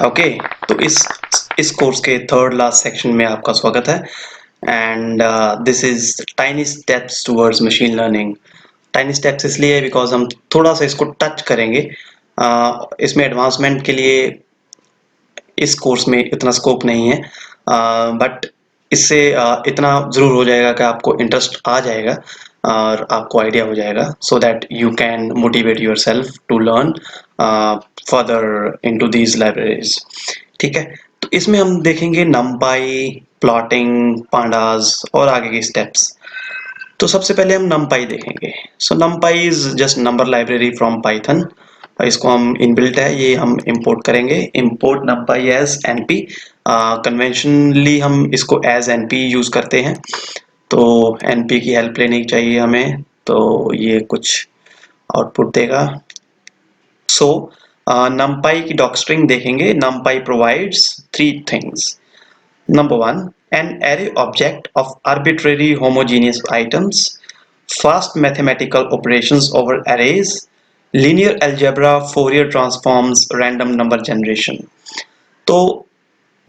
Okay, तो इस course के थर्ड लास्ट सेक्शन में आपका स्वागत है। And this is tiny steps towards machine learning. Tiny steps इसलिए बिकॉज हम थोड़ा सा इसको टच करेंगे। इसमें एडवांसमेंट के लिए इस कोर्स में इतना स्कोप नहीं है, बट इससे इतना ज़रूर हो जाएगा कि आपको इंटरेस्ट आ जाएगा और आपको आइडिया हो जाएगा, so that you can motivate yourself to learn further into these libraries. ठीक है, तो इसमें हम देखेंगे नमपाई, प्लॉटिंग, पांडास और आगे के स्टेप्स। तो सबसे पहले हम नमपाई देखेंगे। So NumPy is just number library from Python. इसको हम इनबिल्ट है, ये हम इंपोर्ट करेंगे। Import NumPy as np. Conventionally हम इसको एज एनपी यूज करते हैं, तो एनपी की हेल्प लेनी चाहिए हमें, तो ये कुछ आउटपुट देगा। सो numpy की डॉक्स्ट्रिंग देखेंगे। numpy provides three things. Number one, an array object of arbitrary homogeneous items, fast mathematical operations over arrays, linear algebra, Fourier transforms, random number generation. तो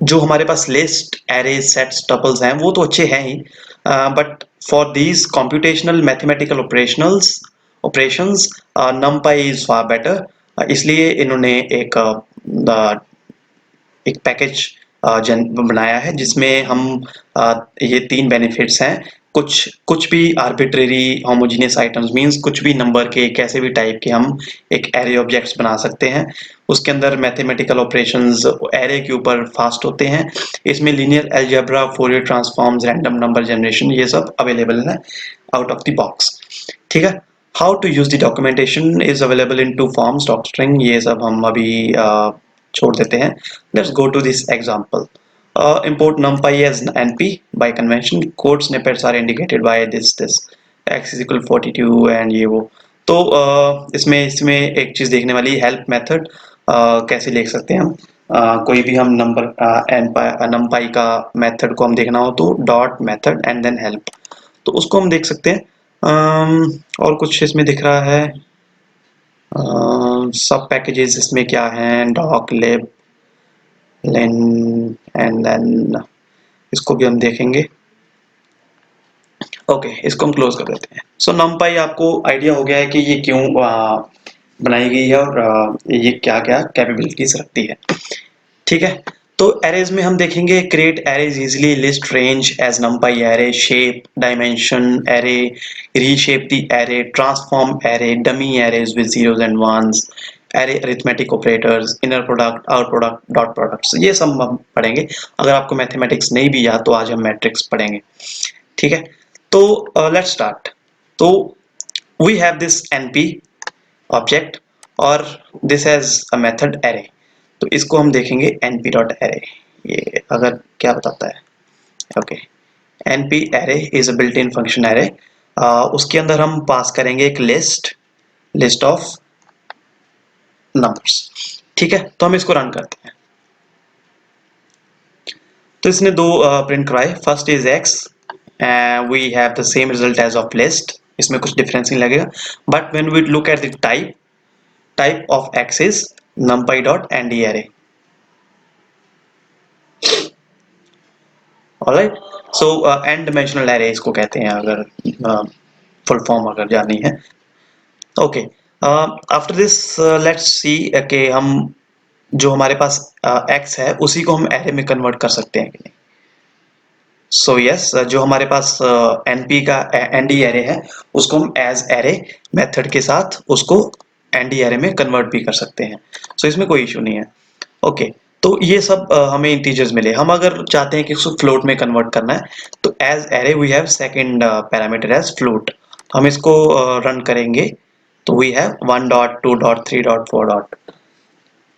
जो हमारे पास लिस्ट, एरे, सेट्स, टपल्स हैं वो तो अच्छे हैं ही, but for these computational mathematical operations numpy is far better. इसलिए इन्होंने एक पैकेज बनाया है जिसमें हम ये तीन बेनिफिट्स हैं। कुछ भी आर्बिट्रेरी होमोजेनियस आइटम्स मींस कुछ भी नंबर के, कैसे भी टाइप के हम एक एरे ऑब्जेक्ट्स बना सकते हैं। उसके अंदर मैथमेटिकल ऑपरेशंस एरे के ऊपर फास्ट होते हैं। इसमें linear algebra, Fourier transforms, random number generation, ये सब अवेलेबल है आउट ऑफ द बॉक्स। ठीक है, how to use the documentation is available in two forms, docstring, ये सब हम अभी छोड़ देते हैं। Let's go to this example. Import numpy as np by convention. Code snippets are indicated by this x is equal 42 and ये वो। तो इसमें एक चीज देखने वाली, हेल्प मेथड कैसे लिख सकते हैं हम। कोई भी हम नंबर numpy का मेथड को हम देखना हो तो dot method and then help, तो उसको हम देख सकते हैं। और कुछ इसमें दिख रहा है, सब पैकेजेस इसमें क्या हैं, doc, lib, len and then इसको भी हम देखेंगे। ओके, इसको हम क्लोज कर देते हैं। सो numpy आपको आइडिया हो गया है कि ये क्यों बनाई गई है और ये क्या क्या कैपेबिलिटीज रखती है। ठीक है, तो एरेज में हम देखेंगे create arrays easily, list range as numpy array, shape, dimension array, reshape the array, transform array, dummy arrays with zeros and ones, array arithmetic operators, inner product, outer product, dot products, ये सब हम पढ़ेंगे। अगर आपको mathematics नहीं भी याद तो आज हम मैट्रिक्स पढ़ेंगे। ठीक है, तो लेट्स स्टार्ट। तो we have this np object और this has a method array. तो इसको हम देखेंगे np डॉट एरे, ये अगर क्या बताता है। Okay, np array is a built in function array. उसके अंदर हम पास करेंगे एक लिस्ट ऑफ नंबर्स। ठीक है, तो हम इसको रन करते हैं। तो इसने दो प्रिंट कराए, first is x, we have the same result as of list, इसमें कुछ डिफरेंस नहीं लगेगा, but when we look at the type of x is numpy dot nd array। Alright, so n dimensional array इसको कहते हैं, अगर full form अगर जाननी है। Okay, after this let's see कि हम जो हमारे पास x है उसी को हम एरे में कन्वर्ट कर सकते हैं कि नहीं। सो यस, जो हमारे पास np का nd एरे है उसको हम एज एरे मेथड के साथ उसको nd एरे में कन्वर्ट भी कर सकते हैं। सो इसमें कोई इशू नहीं है। ओके, तो ये सब हमें इंटीजर्स मिले। हम अगर चाहते हैं कि उसको फ्लोट में कन्वर्ट करना है तो as array we have second parameter as float. हम इसको रन करेंगे तो we have 1 dot 2 dot 3 dot 4 dot.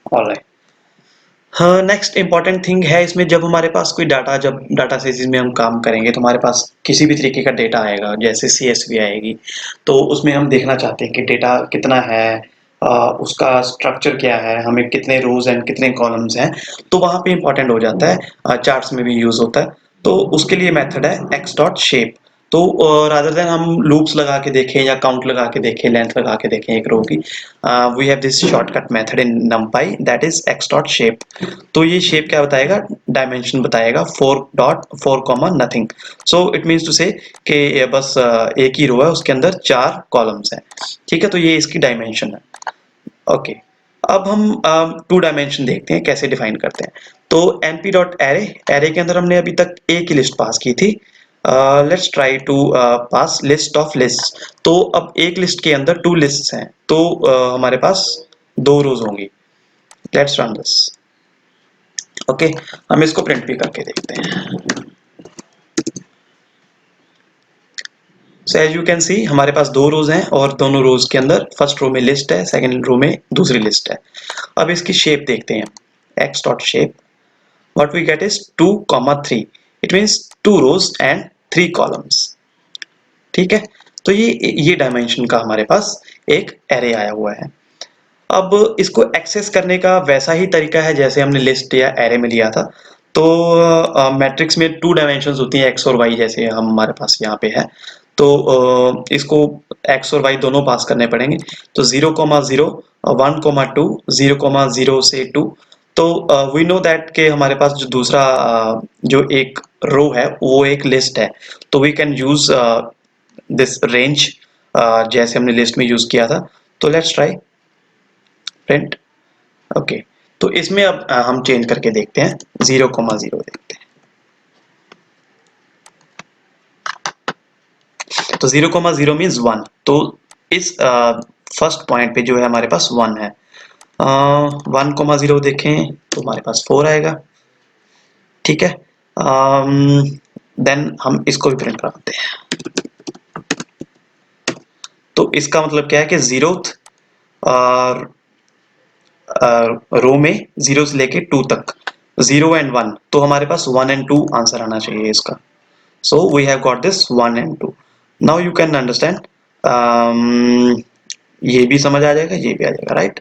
Alright, हाँ, नेक्स्ट इंपॉर्टेंट थिंग है इसमें, जब हमारे पास कोई डाटा, जब डाटा सेजेस में हम काम करेंगे तो हमारे पास किसी भी तरीके का डेटा आएगा, जैसे CSV आएगी, तो उसमें हम देखना चाहते हैं कि डेटा कितना है, उसका स्ट्रक्चर क्या है, हमें कितने रोज एंड कितने कॉलम्स हैं, तो वहाँ पे इंपॉर्टेंट हो जाता है। चार्ट्स में भी यूज होता है, तो उसके लिए मेथड है x डॉट शेप। तो रादर देन हम लूप्स लगा के देखें या काउंट लगा के देखें, लेंथ लगा के देखें एक रो की, we have this shortcut method in numpy that is x dot shape. तो ये शेप क्या बताएगा, डायमेंशन बताएगा 4.4 nothing. So it means to say कि ये बस एक ही रो है, उसके अंदर 4 कॉलम्स हैं। ठीक है, तो ये इसकी डायमेंशन है। ओके, अब हम टू डायमेंशन देखते हैं कैसे डिफाइन करते हैं। तो np डॉट एरे, एरे के अंदर हमने अभी तक एक ही लिस्ट पास की थी। Let's try to pass list of list. तो अब एक लिस्ट के अंदर 2 लिस्ट्स हैं, तो हमारे पास 2 रोज होंगी। Let's run this. ओके, हम इसको प्रिंट भी करके देखते हैं। So as you can see हमारे पास 2 रोज हैं और दोनों रोज के अंदर फर्स्ट रो में लिस्ट है, सेकंड रो में दूसरी लिस्ट है। अब इसकी शेप देखते हैं, x dot shape, what we get is 2 3, it means 2 rows and 3 columns। ठीक है, तो ये डायमेंशन का हमारे पास एक एरे आया हुआ है। अब इसको एक्सेस करने का वैसा ही तरीका है जैसे हमने लिस्ट या एरे में लिया था। तो मैट्रिक्स में 2 डायमेंशंस होती हैं, x और y, जैसे हम हमारे पास यहाँ पे है। तो इसको x और y दोनों पास करने पड़ेंगे। तो 0,0, 1,2, 0,0 से 2। तो वी नो दैट कि हमारे पास जो दूसरा जो एक रो है वो एक लिस्ट है, तो we can use this range जैसे हमने लिस्ट में यूज किया था। तो लेट्स ट्राई प्रिंट। ओके, तो इसमें अब हम चेंज करके देखते हैं, 0,0 देखते हैं। तो 0,0 मीन्स 1। तो इस फर्स्ट पॉइंट पे जो है हमारे पास 1 है। 1,0 देखें तो हमारे पास 4 आएगा। ठीक है, देन हम इसको भी प्रिंट कराते हैं। तो इसका मतलब क्या है कि जीरोथ रो में 0 से लेके 2 तक, 0 एंड 1, तो हमारे पास 1 एंड 2 आंसर आना चाहिए इसका। So we have got this 1 and 2। Now you can understand, ये भी समझ आ जाएगा, ये भी आ जाएगा, राइट।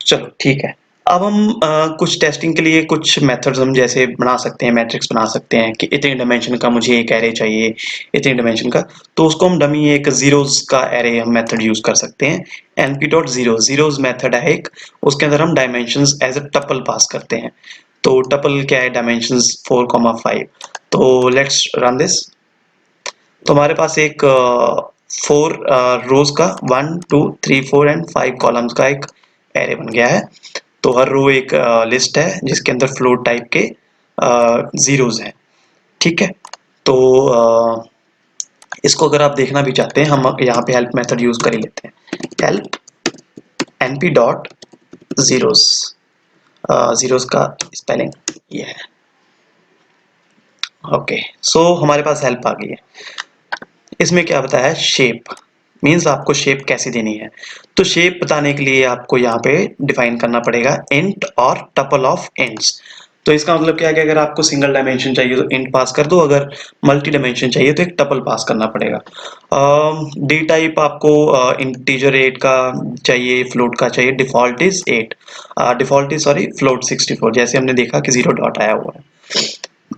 चलो ठीक है। अब हम कुछ टेस्टिंग के लिए कुछ मेथड्स हम जैसे बना सकते हैं, मैट्रिक्स बना सकते हैं कि इतने डायमेंशन का मुझे एक एरे चाहिए, इतने डायमेंशन का। तो उसको हम डमी एक जीरोस का एरे हम मेथड यूज कर सकते हैं। np.0 जीरोस मेथड है एक, उसके अंदर हम डायमेंशंस एज अ टपल पास करते हैं। तो टपल क्या है, डायमेंशंस 4,5। तो लेट्स रन दिस। तो हमारे पास एक 4 रोज का 1 2 3 4 एंड 5 कॉलम्स का एक एरे बन गया है। तो हर रो एक लिस्ट है जिसके अंदर फ्लोट टाइप के जीरोज हैं। ठीक है, तो इसको अगर आप देखना भी चाहते हैं, हम यहाँ पे हेल्प मेथड यूज कर ही लेते हैं। Help np dot zeros, zeros का स्पेलिंग ये है। ओके, सो हमारे पास हेल्प आ गई है। इसमें क्या बताया है, शेप मीन्स आपको शेप कैसे देनी है। तो शेप बताने के लिए आपको यहाँ पे डिफाइन करना पड़ेगा इंट और टपल ऑफ इंट्स। तो इसका मतलब क्या है कि अगर आपको सिंगल डायमेंशन चाहिए तो इंट पास कर दो, अगर मल्टी डायमेंशन चाहिए तो एक टपल पास करना पड़ेगा। डी टाइप आपको इंटीजर 8 का चाहिए, फ्लोट का चाहिए। Default is 8, default is sorry float 64, जैसे हमने देखा कि 0 डॉट आया हुआ है।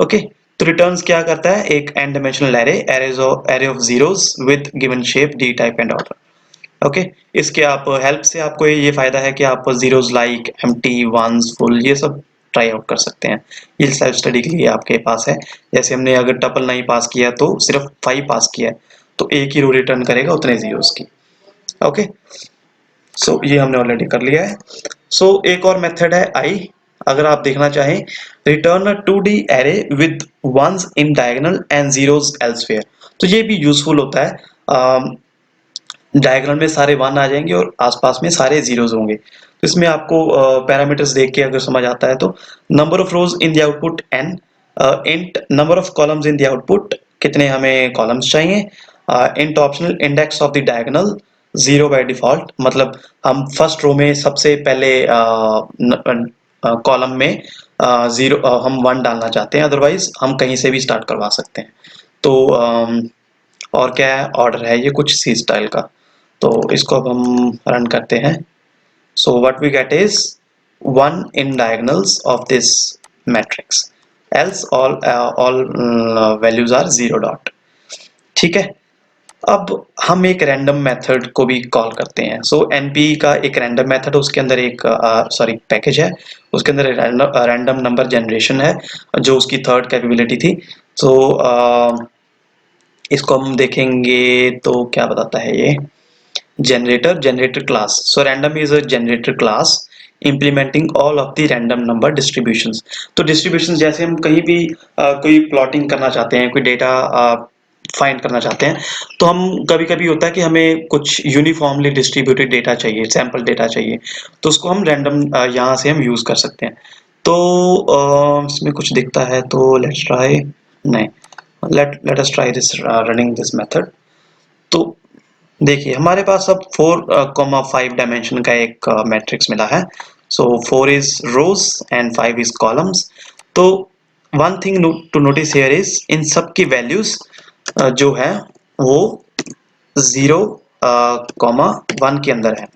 ओके, तो रिटर्न्स क्या करता है, एक n dimensional array of zeros with given shape, D type and order. Okay, इसके आप हेल्प से आपको ये फायदा है कि आप zeros like empty, ones, full, ये सब ट्राई आउट कर सकते हैं। ये सेल्फ स्टडी के लिए आपके पास है। जैसे हमने अगर टपल नहीं पास किया तो सिर्फ 5 पास किया है, तो एक ही रो रिटर्न करेगा उतने जीरोस की। ओके, सो ये हमने ऑलरेडी कर लिया है। सो एक और मेथड है आई, अगर आप देखना चाहें, return a 2D array with ones in diagonal and zeros elsewhere. तो ये भी यूजफुल होता है। डायगोनल में सारे 1 आ जाएंगे और आसपास में सारे जीरोस होंगे। तो इसमें आपको पैरामीटर्स देख के अगर समझ आता है तो number of rose in the output n, int number of columns in the output, कितने हमें कॉलम्स चाहिए। Int optional index of the diagonal 0 by default, मतलब हम फर्स्ट रो में सबसे पहले कॉलम में 0 हम 1 डालना चाहते हैं, अदरवाइज हम कहीं से भी स्टार्ट करवा सकते हैं। तो और क्या है, ऑर्डर है ये कुछ सी स्टाइल का। तो इसको अब हम रन करते हैं। So what we get is 1 in diagonals of this matrix, else all values are 0 dot। ठीक है। अब हम एक रैंडम मेथड को भी कॉल करते हैं। सो एनपी का एक रैंडम मेथड है, उसके अंदर एक पैकेज है, उसके अंदर रैंडम नंबर जनरेशन है जो उसकी थर्ड कैपेबिलिटी थी। सो इसको हम देखेंगे तो क्या बताता है ये generator class. So random is a generator class implementing all of the random number distributions. तो distributions जैसे हम कहीं भी कोई प्लॉटिंग करना चाहते हैं, कोई डेटा फाइंड करना चाहते हैं, तो हम कभी कभी होता है कि हमें कुछ यूनिफॉर्मली डिस्ट्रीब्यूटेड डेटा चाहिए, सैम्पल डेटा चाहिए, तो उसको हम रैंडम यहाँ से हम यूज कर सकते हैं। तो इसमें कुछ दिखता है तो लेट्स ट्राई, नहीं, let us try this running this method. तो देखिए हमारे पास अब 4,5 डायमेंशन का एक मैट्रिक्स मिला है। So 4 is rows and 5 is columns. तो one thing to notice here is इन सब की वैल्यूज जो है वो 0,1 के अंदर है।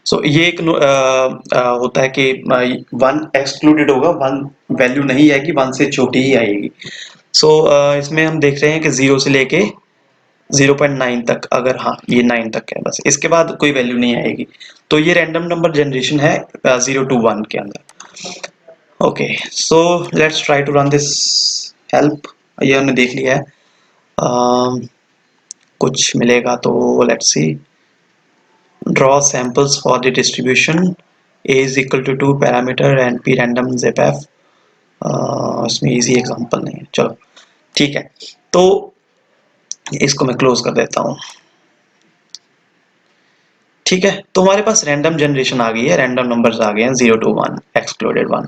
सो ये एक होता है कि 1 एक्सक्लूडेड होगा, 1 वैल्यू नहीं आएगी, 1 से छोटी ही आएगी। सो इसमें हम देख रहे हैं कि 0 से लेके 0.9 तक, अगर हाँ ये 9 तक है, बस इसके बाद कोई वैल्यू नहीं आएगी। तो ये रैंडम नंबर जनरेशन है 0 to 1 के अंदर। Okay, so let's try to run this help. ये हमने देख लिया है। कुछ मिलेगा तो let's see. Draw samples for the distribution a is equal to 2 parameter and p random zepf। इसमें इजी एग्जांपल नहीं है, चलो ठीक है। तो इसको मैं क्लोज कर देता हूँ। ठीक है, तो हमारे पास रैंडम जनरेशन आ गई है, रैंडम नंबर्स आ गए हैं 0 to 1 एक्सक्लूडेड 1।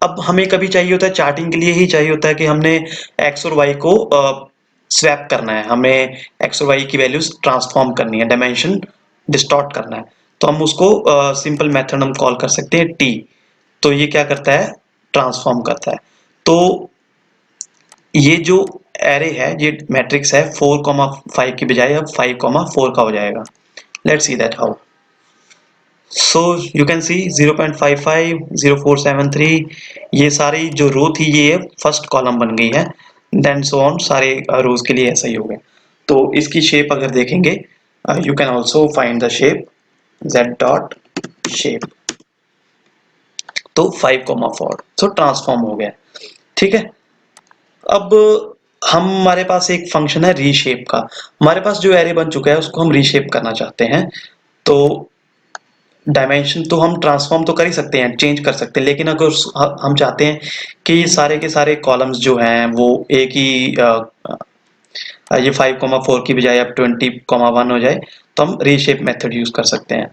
अब हमें कभी चाहिए होता है, चार्टिंग के लिए ही चाहिए होता है कि हमने एक्स और वाई को स्वैप करना है, हमें एक्स और वाई की वैल्यूज ट्रांसफॉर्म करनी है, डायमेंशन डिस्टॉर्ट करना है। तो हम उसको सिंपल मेथड हम कॉल कर सकते हैं टी। तो ये क्या करता है, ट्रांसफॉर्म करता है। तो ये जो एरे है, ये मैट्रिक्स है 4,5 की बजाय अब 5,4 का हो जाएगा। Let's see that how. So you can सी 0.55 0473, ये सारी जो रो थी ये फर्स्ट कॉलम बन गई है, देन सो ऑन सारे रोज के लिए ऐसा ही हो गया। तो इसकी शेप अगर देखेंगे, you can also find the shape z dot shape. तो 5,4 सो ट्रांसफॉर्म हो गया। ठीक है, अब हमारे पास एक फंक्शन है रीशेप का। हमारे पास जो एरे बन चुका है उसको हम रीशेप करना चाहते हैं। तो डायमेंशन तो हम ट्रांसफॉर्म तो कर ही सकते हैं, चेंज कर सकते हैं, लेकिन अगर हम चाहते हैं कि सारे के सारे कॉलम्स जो हैं वो एक ही ये 5,4 की बजाय अब 20,1 हो जाए, तो हम रीशेप मेथड यूज कर सकते हैं।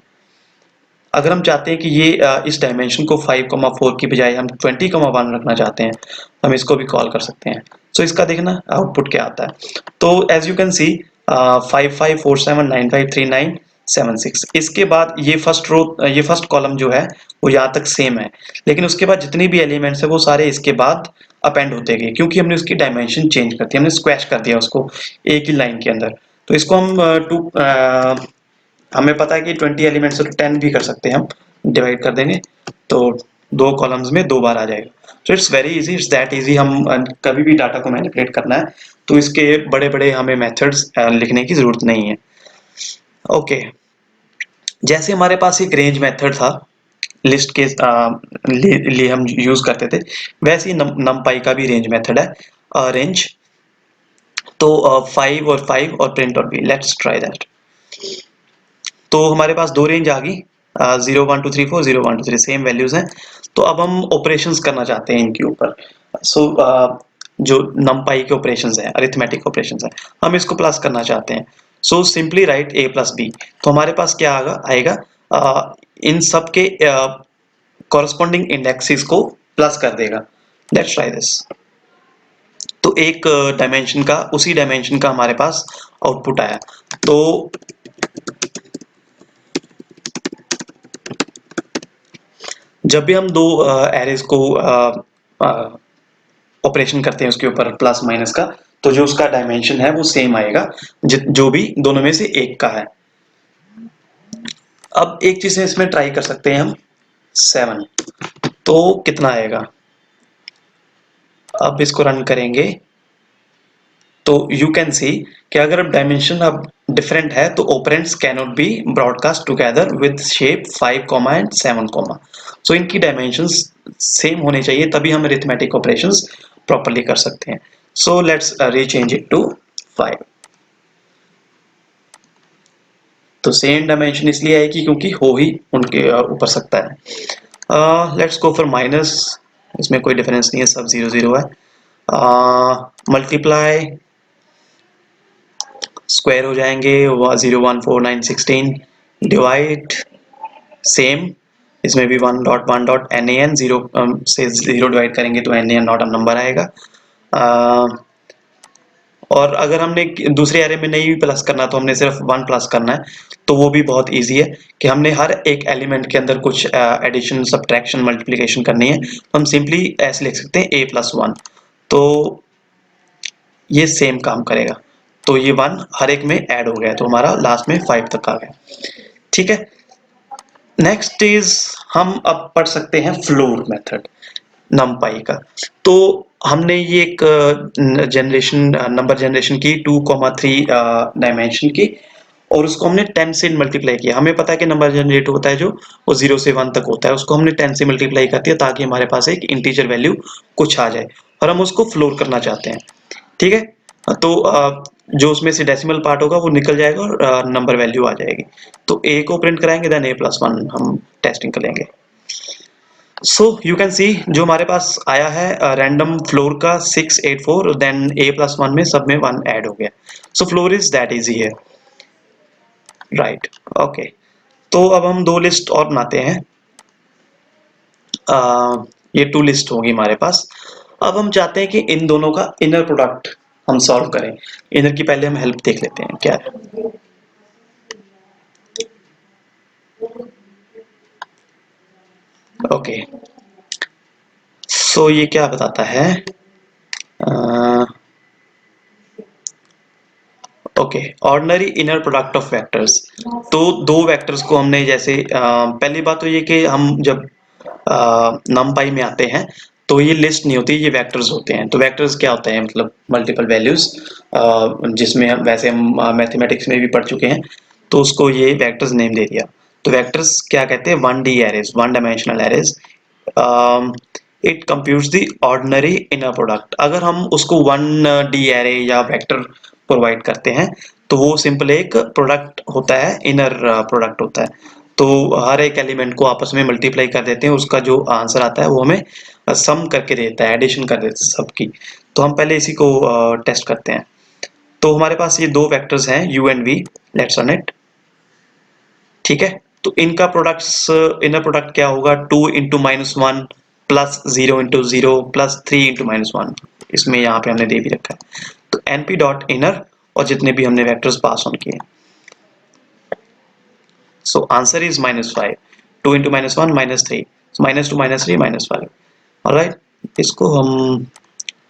अगर हम चाहते हैं कि ये इस डायमेंशन को 5,4 की बजाय हम 20,1 रखना चाहते हैं, हम इसको भी कॉल कर सकते हैं। सो इसका देखना आउटपुट क्या आता है। तो एज यू कैन सी 5547953976, इसके बाद ये फर्स्ट रो, ये फर्स्ट कॉलम जो है वो यहाँ तक सेम है, लेकिन उसके बाद जितनी भी एलिमेंट्स है वो सारे इसके बाद अपेंड होते गए, क्योंकि हमने उसकी डायमेंशन चेंज कर दी, हमने स्क्वैश कर दिया उसको एक ही लाइन के अंदर। तो इसको हम हमें पता है कि 20 एलिमेंट्स तो 10 भी कर सकते हैं, हम डिवाइड कर देंगे तो 2 कॉलम्स में 2 बार आ जाएगा। तो it's very easy, it's that easy. हम कभी भी डाटा को मैनिपुलेट करना है तो इसके बड़े बड़े हमें मेथड्स लिखने की जरूरत नहीं है। ओके, जैसे हमारे पास एक रेंज मेथड था लिस्ट के लिए हम यूज करते थे, वैसे ही नमपाई का भी रेंज मेथड है, रेंज। तो 5 और 5 और प्रिंट और बी, लेट्स ट्राई दैट। तो हमारे पास 2 रेंज आ गई, 0 1 2 3 4, 0 1 2 3 सेम वैल्यूज हैं। तो अब हम ऑपरेशंस करना चाहते हैं इनके ऊपर। सो जो नमपाई के ऑपरेशंस हैं, अरिथमेटिक ऑपरेशंस हैं, हम इसको प्लस करना चाहते हैं। So simply write a plus b. तो हमारे पास क्या आएगा, इन सब के कॉरस्पॉन्डिंग इंडेक्सेस को प्लस कर देगा। Let's try this. तो एक डायमेंशन का, उसी डायमेंशन का हमारे पास आउटपुट आया। तो जब भी हम दो एरेज को ऑपरेशन करते हैं उसके ऊपर प्लस माइनस का, तो जो उसका डायमेंशन है वो सेम आएगा जो भी दोनों में से एक का है। अब एक चीज इसमें ट्राई कर सकते हैं हम 7, तो कितना आएगा, अब इसको रन करेंगे तो यू कैन सी कि अगर अब डायमेंशन अब डिफरेंट है तो operands can not be broadcast together with shape 5 comma and 7 comma. So इनकी डायमेंशंस सेम होने चाहिए तभी हम अरिथमेटिक ऑपरेशंस प्रॉपर्ली कर सकते हैं। So let's rechange it to 5। तो सेम डायमेंशन इसलिए आएगी क्योंकि हो ही उनके ऊपर सकता है। Let's go for minus. इसमें कोई डिफरेंस नहीं है, सब 0 0 है। मल्टीप्लाई स्क्वायर हो जाएंगे 0 1 4 9 16। डिवाइड सेम, इसमें भी 1 dot N A N, zero से 0 डिवाइड करेंगे तो N A N not number आएगा। और अगर हमने दूसरे एरे में नहीं भी प्लस करना तो हमने सिर्फ 1 प्लस करना है, तो वो भी बहुत इजी है कि हमने हर एक एलिमेंट के अंदर कुछ एडिशन सब्ट्रैक्शन मल्टीप्लिकेशन करनी है, तो हम सिंपली ऐसे लिख सकते हैं a+1। तो ये सेम काम करेगा, तो ये 1 हर एक में ऐड हो गया तो हमारा लास्ट में 5 तक आ गया। ठीक है, नेक्स्ट इज हम अब पढ़ सकते हैं फ्लोर मेथड numpy का। तो हमने ये एक जनरेशन नंबर जनरेशन की 2,3 डायमेंशन की, और उसको हमने 10 से मल्टीप्लाई किया। हमें पता है कि नंबर जनरेट होता है जो वो 0 से 1 तक होता है, उसको हमने 10 से मल्टीप्लाई कर दिया ताकि हमारे पास एक इंटीजर वैल्यू कुछ आ जाए, और हम उसको फ्लोर करना चाहते हैं। ठीक है, तो जो उसमें से डेसिमल पार्ट होगा वो निकल जाएगा और नंबर वैल्यू आ जाएगी। तो a को प्रिंट कराएंगे, देन a+1 हम टेस्टिंग करेंगे। सो यू कैन सी जो हमारे पास आया है रैंडम फ्लोर का 684, देन a+1 में सब में 1 ऐड हो गया। सो फ्लोर इज दैट इजी है, राइट। ओके, तो अब हम दो लिस्ट और बनाते हैं। ये 2 लिस्ट होगी हमारे पास। अब हम चाहते हैं कि इन दोनों का इनर प्रोडक्ट हम सॉल्व करें। इनर की पहले हम हेल्प देख लेते हैं क्या है। ओके, सो ये क्या बताता है, okay, ordinary inner product of vectors. तो दो वेक्टर्स को हमने जैसे पहली बात तो ये कि हम जब नमपाई में आते हैं तो ये लिस्ट नहीं होती, ये वेक्टर्स होते हैं। तो वेक्टर्स क्या होते हैं, मतलब मल्टीपल वैल्यूज, जिसमें हम वैसे हम मैथमेटिक्स में भी पढ़ चुके हैं, तो उसको ये वेक्टर्स नेम दे दिया। तो वेक्टर्स क्या कहते हैं, 1D arrays, 1 dimensional arrays. It computes the ordinary inner product. अगर हम उसको 1D एरे या वेक्टर प्रोवाइड करते हैं तो वो सिंपल एक प्रोडक्ट होता है, इनर प्रोडक्ट होता है। तो हर एक एलिमेंट को आपस में मल्टीप्लाई कर देते हैं, उसका जो आंसर आता है वो हमें सम करके देता है, एडिशन कर देता है सबकी। तो हम पहले इसी को टेस्ट करते हैं। तो हमारे पास ये दो वेक्टर्स हैं u and v, let's run it. ठीक है, तो इनका प्रोडक्ट्स, इनर प्रोडक्ट क्या होगा, 2 into -1 plus 0 into 0 plus 3 into -1। इसमें यहाँ पे हमने दे भी रखा है। तो np डॉट इनर और जितने भी हमने वेक्टर्स पास ऑन किए, so answer is -5। 2 into -1 -3, -2 -3 -5। Alright, इसको हम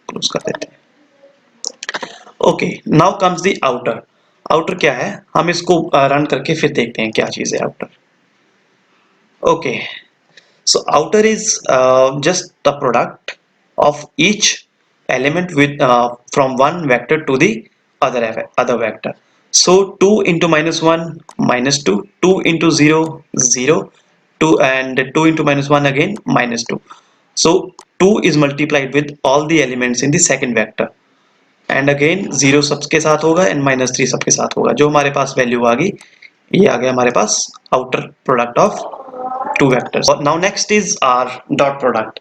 क्लोज कर देते हैं। Okay, now comes the outer. Outer क्या है, हम इसको रन करके फिर देखते हैं क्या चीज है outer. Okay, so outer is just the product of each element with from one vector to the other vector. So 2 into -1 -2, 2 into 0 0, 2 and 2 into -1 again -2. So 2 is multiplied with all the elements in the second vector, and again 0 सबके साथ होगा and -3 सबके साथ होगा। जो हमारे पास value आ गई, ये आ गया हमारे पास outer product of two vectors. Now next is our dot product.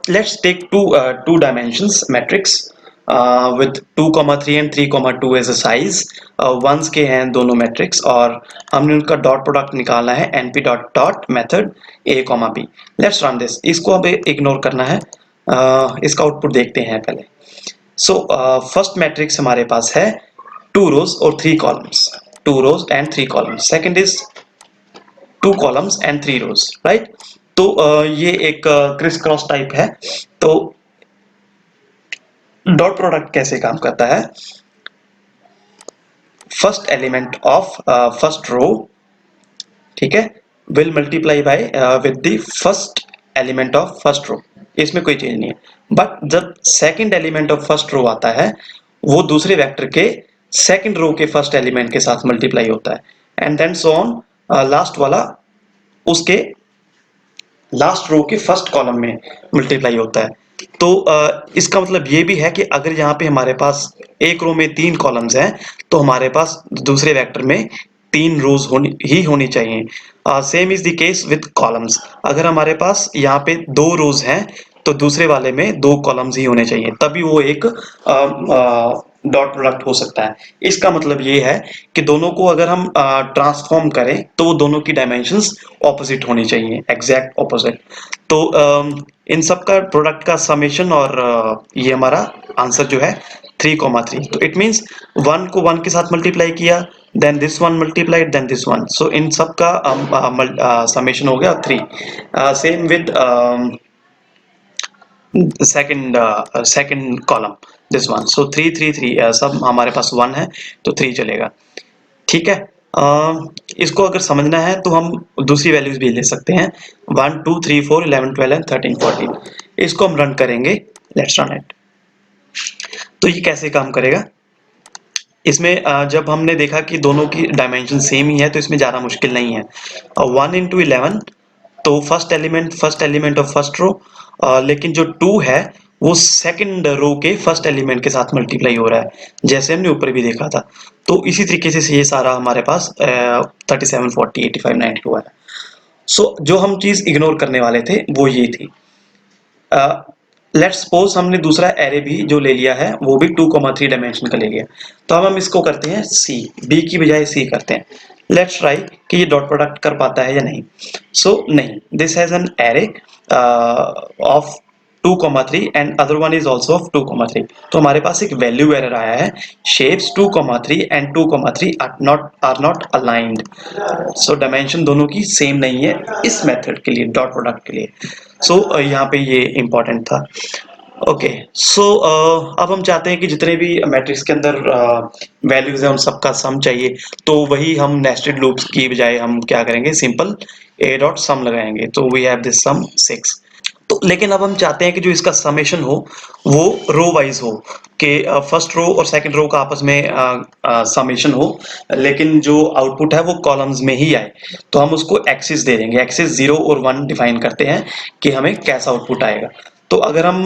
Let's take two dimensions matrix with 2,3 and 3,2 as a size. Ones के हैं दोनों मैट्रिक्स, और हमने उनका डॉट प्रोडक्ट निकालना है np dot dot method a, b। Let's run this. इसको अब इग्नोर करना है, इसका आउटपुट देखते हैं पहले। सो फर्स्ट मैट्रिक्स हमारे पास है 2 rows और 3 columns, 2 rows and 3 columns. Second is 2 columns and 3 rows, right? तो ये एक क्रिस क्रॉस टाइप है। तो डॉट प्रोडक्ट कैसे काम करता है, first element of first row, ठीक है, will multiply by with the first element of first row. इसमें कोई चेंज नहीं है। बट जब second element of first row आता है वो दूसरे वेक्टर के सेकंड रो के फर्स्ट एलिमेंट के साथ मल्टीप्लाई होता है and then so on, last वाला उसके लास्ट रो के फर्स्ट कॉलम में मल्टीप्लाई होता है। तो इसका मतलब ये भी है कि अगर यहाँ पे हमारे पास एक रो में 3 कॉलम्स हैं तो हमारे पास दूसरे वेक्टर में 3 रोज होनी चाहिए। Same is the case with columns. अगर हमारे पास यहाँ पे 2 रोज हैं तो दूसरे वाले में 2 कॉलम्स ही होने चाहिए, तभी वो एक डॉट प्रोडक्ट हो सकता है। इसका मतलब ये है कि दोनों को अगर हम ट्रांसफॉर्म करें तो वो दोनों की डायमेंशंस ऑपोजिट होनी चाहिए, एग्जैक्ट ऑपोजिट। तो इन सब का प्रोडक्ट का समेशन और ये हमारा आंसर जो है 3,3। तो इट मींस 1 को 1 के साथ मल्टीप्लाई किया, then this one multiplied, then this one, so इन सब का समेशन हो गया 3। Same with second column, this one, so 3 3 3, सब हमारे पास 1 है तो 3 चलेगा। ठीक है। इसको अगर समझना है तो हम दूसरी वैल्यूज भी ले सकते हैं, 1 2 3 4 11 12 एंड 13 14। इसको हम रन करेंगे, लेट्स रन इट। तो ये कैसे काम करेगा, इसमें जब हमने देखा कि दोनों की डायमेंशन सेम ही है तो इसमें ज़्यादा मुश्किल नहीं है। 1 इंटू 11, तो first element of first row, लेकिन जो 2 है वो सेकंड रो के फर्स्ट एलिमेंट के साथ मल्टीप्लाई हो रहा है, जैसे हमने ऊपर भी देखा था। तो इसी तरीके से ये सारा हमारे पास 37 40 85 92 है। सो जो हम चीज़ इग्नोर करने वाले थे वो ये थी। लेट्स सपोज हमने दूसरा एरे भी जो ले लिया है वो भी 2,3 डायमेंशन का ले लिया, तो अब हम इसको करते हैं सी, बी की बजाय सी करते हैं। लेट्स ट्राई कि ये डॉट प्रोडक्ट कर पाता है या नहीं। सो नहीं, this has an array of 2,3 and other one is also of 2,3। तो हमारे पास एक वैल्यू एरर आया है, shapes 2,3 and 2,3 are not aligned. So dimension दोनों की सेम नहीं है इस मेथड के लिए, डॉट प्रोडक्ट के लिए। सो यहाँ पे ये इंपॉर्टेंट था। ओके, सो अब हम चाहते हैं कि जितने भी मैट्रिक्स के अंदर वैल्यूज हैं उन सबका सम चाहिए, तो वही हम नेस्टेड लूप्स की बजाय हम क्या करेंगे, सिंपल ए डॉट सम लगाएंगे। तो वी हैव दिस सम 6। तो लेकिन अब हम चाहते हैं कि जो इसका समेशन हो वो रो वाइज हो, कि फर्स्ट रो और सेकंड रो का आपस में समेशन हो, लेकिन जो आउटपुट है वो कॉलम्स में ही आए। तो हम उसको एक्सिस दे देंगे, एक्सिस 0 और 1 डिफाइन करते हैं कि हमें कैसा आउटपुट आएगा। तो अगर हम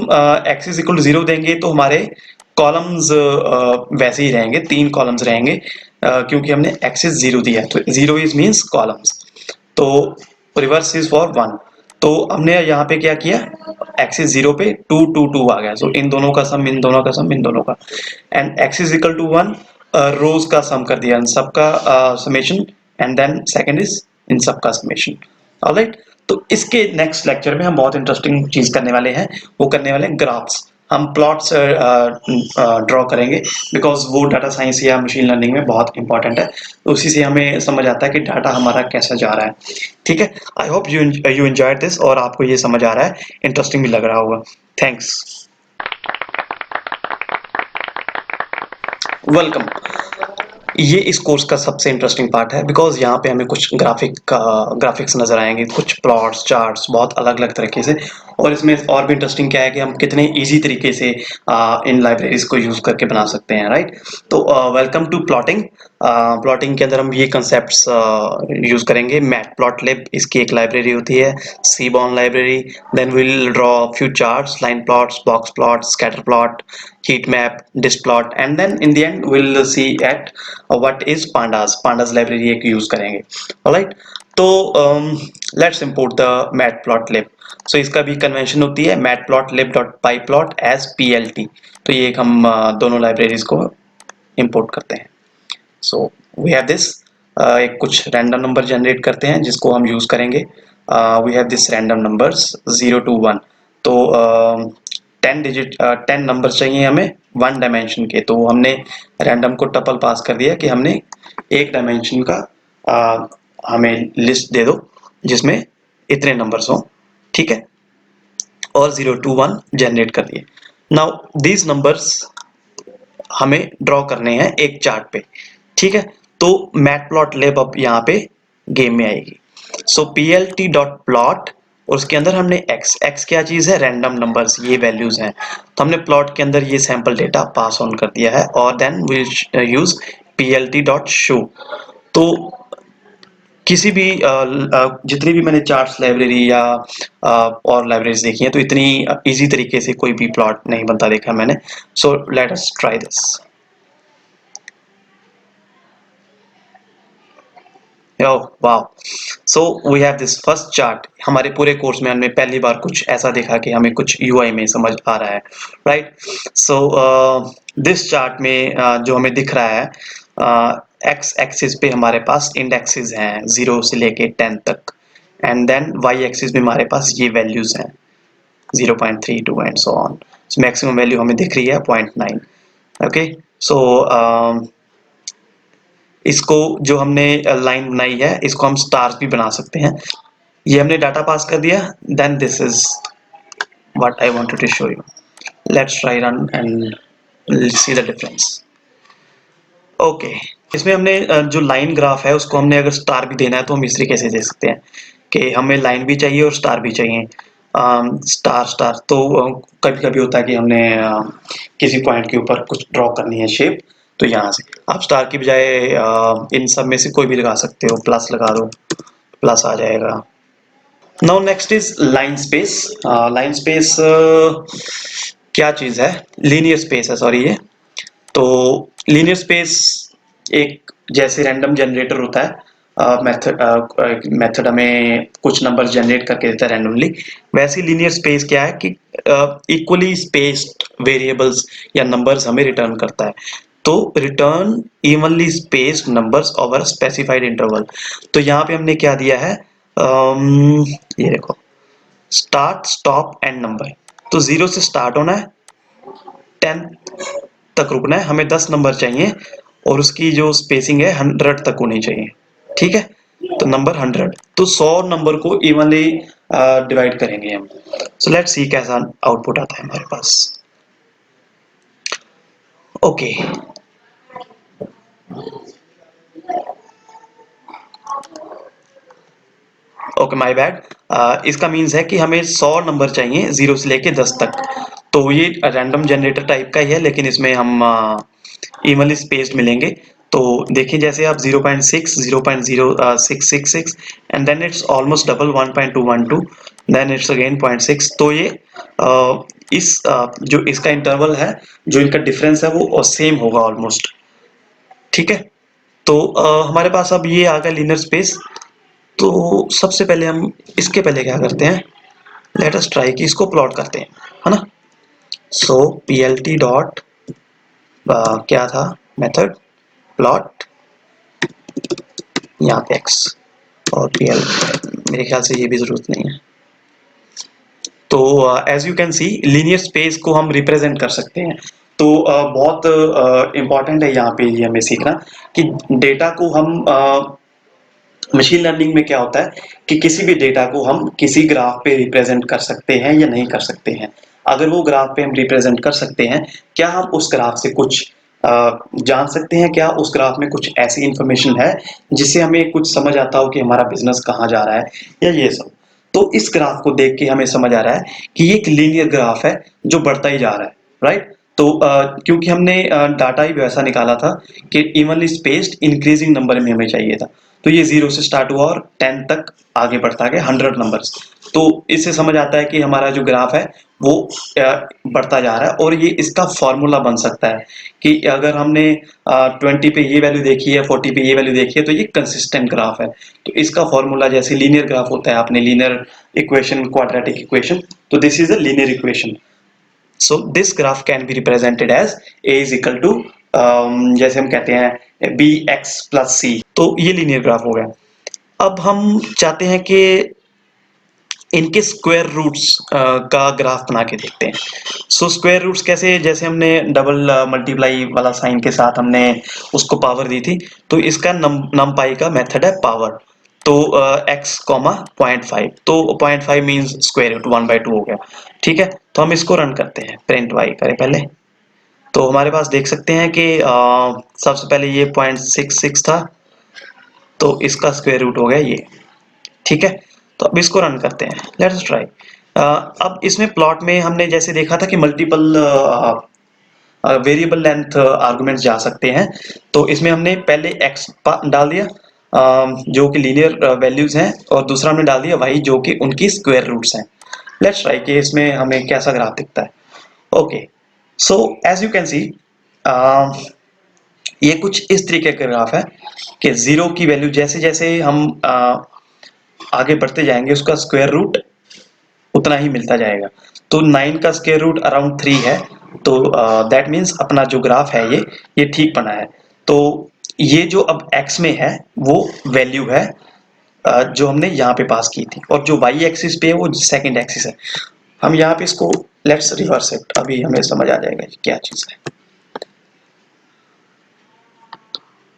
एक्सिस इक्वल 0 देंगे तो हमारे कॉलम्स वैसे ही रहेंगे, 3 कॉलम्स रहेंगे, क्योंकि हमने एक्सिस 0 दिया है। तो 0 इज मीन्स कॉलम्स, तो रिवर्स इज फॉर 1। तो हमने यहाँ पे क्या किया, एक्सिस 0 पे 2 2 2 आ गया, सो इन दोनों का सम, इन दोनों का सम, इन दोनों का, and axis equal to 1, rows का सम कर दिया, इन सबका summation, and then second is इन सबका समेशन। ऑलराइट, तो इसके नेक्स्ट लेक्चर में हम बहुत इंटरेस्टिंग चीज करने वाले हैं, वो करने वाले हैं ग्राफ्स। हम प्लॉट्स ड्रॉ करेंगे, बिकॉज वो डाटा साइंस या मशीन लर्निंग में बहुत इंपॉर्टेंट है। तो उसी से हमें समझ आता है कि डाटा हमारा कैसा जा रहा है। ठीक है, I hope you enjoyed this, और आपको ये समझ आ रहा है, इंटरेस्टिंग भी लग रहा होगा। Thanks, welcome. ये इस कोर्स का सबसे इंटरेस्टिंग पार्ट है, बिकॉज यहाँ पे हमें कुछ ग्राफिक्स नजर आएंगे, कुछ प्लॉट्स, चार्ट्स, बहुत अलग अलग तरीके से। और इसमें और भी इंटरेस्टिंग क्या है कि हम कितने इजी तरीके से इन लाइब्रेरीज को यूज करके बना सकते हैं, राइट। तो वेलकम टू प्लॉटिंग। प्लॉटिंग के अंदर हम ये कंसेप्ट यूज करेंगे। मैटप्लॉटलिब इसकी एक लाइब्रेरी होती है, Seaborn library. Then will draw few charts, line plots, box plot, scatter plot, heat map, disk plot, and then in the end we'll see at what is pandas library एक use करेंगे। alright, तो let's import the matplotlib। so इसका भी convention होती है matplotlib.pyplot as plt। तो ये एक हम दोनों लाइब्रेरीज को इंपोर्ट करते हैं। सो वी हैव दिस, एक कुछ रैंडम नंबर जनरेट करते हैं जिसको हम यूज करेंगे। We have this random numbers 0 to 1। तो 10 नंबर चाहिए हमें 1 डायमेंशन के, तो हमने रैंडम को टपल पास कर दिया कि हमने एक डायमेंशन का हमें लिस्ट दे दो जिसमें इतने नंबर्स हों। ठीक है, और 0 to 1 जनरेट कर दिए। नाउ दीज नंबर्स हमें ड्रॉ करने हैं एक चार्ट पे। ठीक है, तो मैटप्लॉटलिब अब यहाँ पे गेम में आएगी। सो plt.plot और उसके अंदर हमने एक्स क्या चीज़ है, रैंडम नंबर्स, ये वैल्यूज हैं। तो हमने प्लॉट के अंदर ये सैंपल डेटा पास ऑन कर दिया है और देन विल यूज plt.show। तो किसी भी जितनी भी मैंने चार्ट्स लाइब्रेरी या और लाइब्रेरीज देखी हैं, तो इतनी इजी तरीके से कोई भी प्लॉट नहीं बनता देखा मैंने। So let us try this. Oh wow! So we have this first chart। हमारे पूरे कोर्स में हमने पहली बार कुछ ऐसा देखा कि हमें कुछ यूआई में समझ आ रहा है, राइट? सो दिस चार्ट में जो हमें दिख रहा है, एक्स एक्सिस पे हमारे पास इंडेक्सेस हैं 0 से लेके 10 तक, एंड देन वाई एक्सिस में हमारे पास ये वैल्यूज हैं 0.32 and so on. Maximum value हमें दिख रही है 0.9। ओके, सो इसको जो हमने लाइन बनाई है, इसको हम स्टार्स भी बना सकते हैं। ये हमने डाटा पास कर दिया, then this is what I wanted to show you. Let's try run and see the difference. Okay, इसमें हमने जो लाइन ग्राफ है उसको हमने अगर स्टार भी देना है तो हम इस तरीके से दे सकते हैं कि हमें लाइन भी चाहिए और स्टार भी चाहिए। स्टार स्टार तो कभी कभी होता है कि हमने किसी पॉइंट के ऊपर कुछ ड्रॉ करनी है शेप, तो यहाँ से आप स्टार की बजाय इन सब में से कोई भी लगा सकते हो, प्लस लगा दो, प्लस आ जाएगा। Now next is line space. Line space क्या चीज़ है, लीनियर स्पेस है सॉरी ये। तो लीनियर स्पेस एक जैसे रैंडम जनरेटर होता है, मेथड हमें कुछ नंबर्स जनरेट करके देता है रैंडमली, वैसे लीनियर स्पेस क्या है कि इक्वली स्पेस्ड वेरिएबल्स या नंबर्स हमें रिटर्न करता है। तो return evenly spaced numbers over specified interval. तो यहाँ पे हमने क्या दिया है, ये देखो, स्टार्ट स्टॉप एंड नंबर। तो 0 से स्टार्ट होना है, 10 तक रुकना है, हमें 10 नंबर चाहिए और उसकी जो स्पेसिंग है 100 तक होनी चाहिए, ठीक है? तो नंबर 100, तो 100 नंबर को इवनली डिवाइड करेंगे हम। सो लेट्स सी कैसा आउटपुट आता है हमारे पास। Okay, okay my bad. इसका मीन्स है कि हमें 100 नंबर चाहिए 0 से लेके 10 तक। तो ये रैंडम जनरेटर टाइप का ही है, लेकिन इसमें हम इवनली स्पेस्ड मिलेंगे। तो देखिए जैसे आप 0.6 0.0666 and then it's almost double 1.212, then it's again 0.6। तो ये जो इसका इंटरवल है, जो इनका डिफरेंस है वो सेम होगा ऑलमोस्ट, ठीक है? तो हमारे पास अब ये आ गया लीनियर स्पेस। तो सबसे पहले हम इसके पहले क्या करते हैं, लेट अस ट्राई कि इसको प्लॉट करते हैं, है ना? सो plt डॉट क्या था मेथड, प्लॉट, यहाँ पे x और pl, मेरे ख्याल से ये भी जरूरत नहीं है। तो as you can see linear space को हम रिप्रेजेंट कर सकते हैं। तो बहुत इंपॉर्टेंट है यहाँ पे ये हमें सीखना कि डेटा को हम मशीन लर्निंग में क्या होता है कि किसी भी डेटा को हम किसी ग्राफ पे रिप्रेजेंट कर सकते हैं या नहीं कर सकते हैं। अगर वो ग्राफ पे हम रिप्रेजेंट कर सकते हैं, क्या हम उस ग्राफ से कुछ जान सकते हैं, क्या उस ग्राफ में कुछ ऐसी इंफॉर्मेशन है जिससे हमें कुछ समझ आता हो कि हमारा बिजनेस कहाँ जा रहा है या ये सब। तो इस ग्राफ को देख के हमें समझ आ रहा है कि ये एक लीनियर ग्राफ है जो बढ़ता ही जा रहा है, राइट? तो क्योंकि हमने डाटा ही वैसा निकाला था कि इवनली स्पेस्ड इंक्रीजिंग नंबर में हमें चाहिए था। तो ये 0 से स्टार्ट हुआ और 10 तक आगे बढ़ता गया 100 नंबर्स। तो इससे समझ आता है कि हमारा जो ग्राफ है वो बढ़ता जा रहा है, और ये इसका फॉर्मूला बन सकता है कि अगर हमने 20 पे ये वैल्यू देखी है, 40 पे ये वैल्यू देखी है, तो ये कंसिस्टेंट ग्राफ है। तो इसका फॉर्मूला जैसे लीनियर ग्राफ होता है, आपने लीनियर इक्वेशन, क्वाड्रेटिक इक्वेशन, तो this is a linear equation. So this graph can be represented as a is equal to, जैसे हम कहते हैं बी एक्स प्लस सी। तो ये लीनियर ग्राफ हो गया। अब हम चाहते हैं कि इनके स्क्वायर रूट्स का ग्राफ बना के देखते हैं। सो स्क्वायर रूट्स कैसे, जैसे हमने डबल मल्टीप्लाई वाला साइन के साथ हमने उसको पावर दी थी, तो इसका नमपाई का मेथड है पावर। तो x कॉमा 0.5, तो 0.5 मीन्स स्क्वायर रूट 1/2 हो गया, ठीक है? तो हम इसको रन करते हैं, प्रिंट y करें पहले। तो हमारे पास देख सकते हैं कि सबसे पहले ये 0.66 था, तो इसका स्क्वायर रूट हो गया ये, ठीक है? तो अब इसको रन करते हैं, लेट्स ट्राई। अब इसमें प्लॉट में हमने जैसे देखा था कि मल्टीपल वेरिएबल लेंथ आर्गुमेंट्स जा सकते हैं, तो इसमें हमने पहले x डाल दिया जो कि लीनियर वैल्यूज हैं, और दूसरा हमने डाल दिया y जो कि उनकी स्क्वायर रूट्स हैं। लेट्स ट्राई कि इसमें हमें कैसा ग्राफ दिखता है। Okay, so as you can see ये कुछ इस तरीके का ग्राफ है कि जीरो की वैल्यू जैसे जैसे हम आगे बढ़ते जाएंगे उसका स्क्वायर रूट उतना ही मिलता जाएगा। तो 9 का स्क्वायर रूट अराउंड 3 है, तो दैट मीन्स अपना जो ग्राफ है ये ठीक बना है। तो ये जो अब x में है वो वैल्यू है जो हमने यहाँ पे पास की थी, और जो y एक्सिस पे है वो सेकंड एक्सिस है। हम यहाँ पे इसको लेट्स रिवर्स इट, अभी हमें समझ आ जाएगा कि क्या चीज है।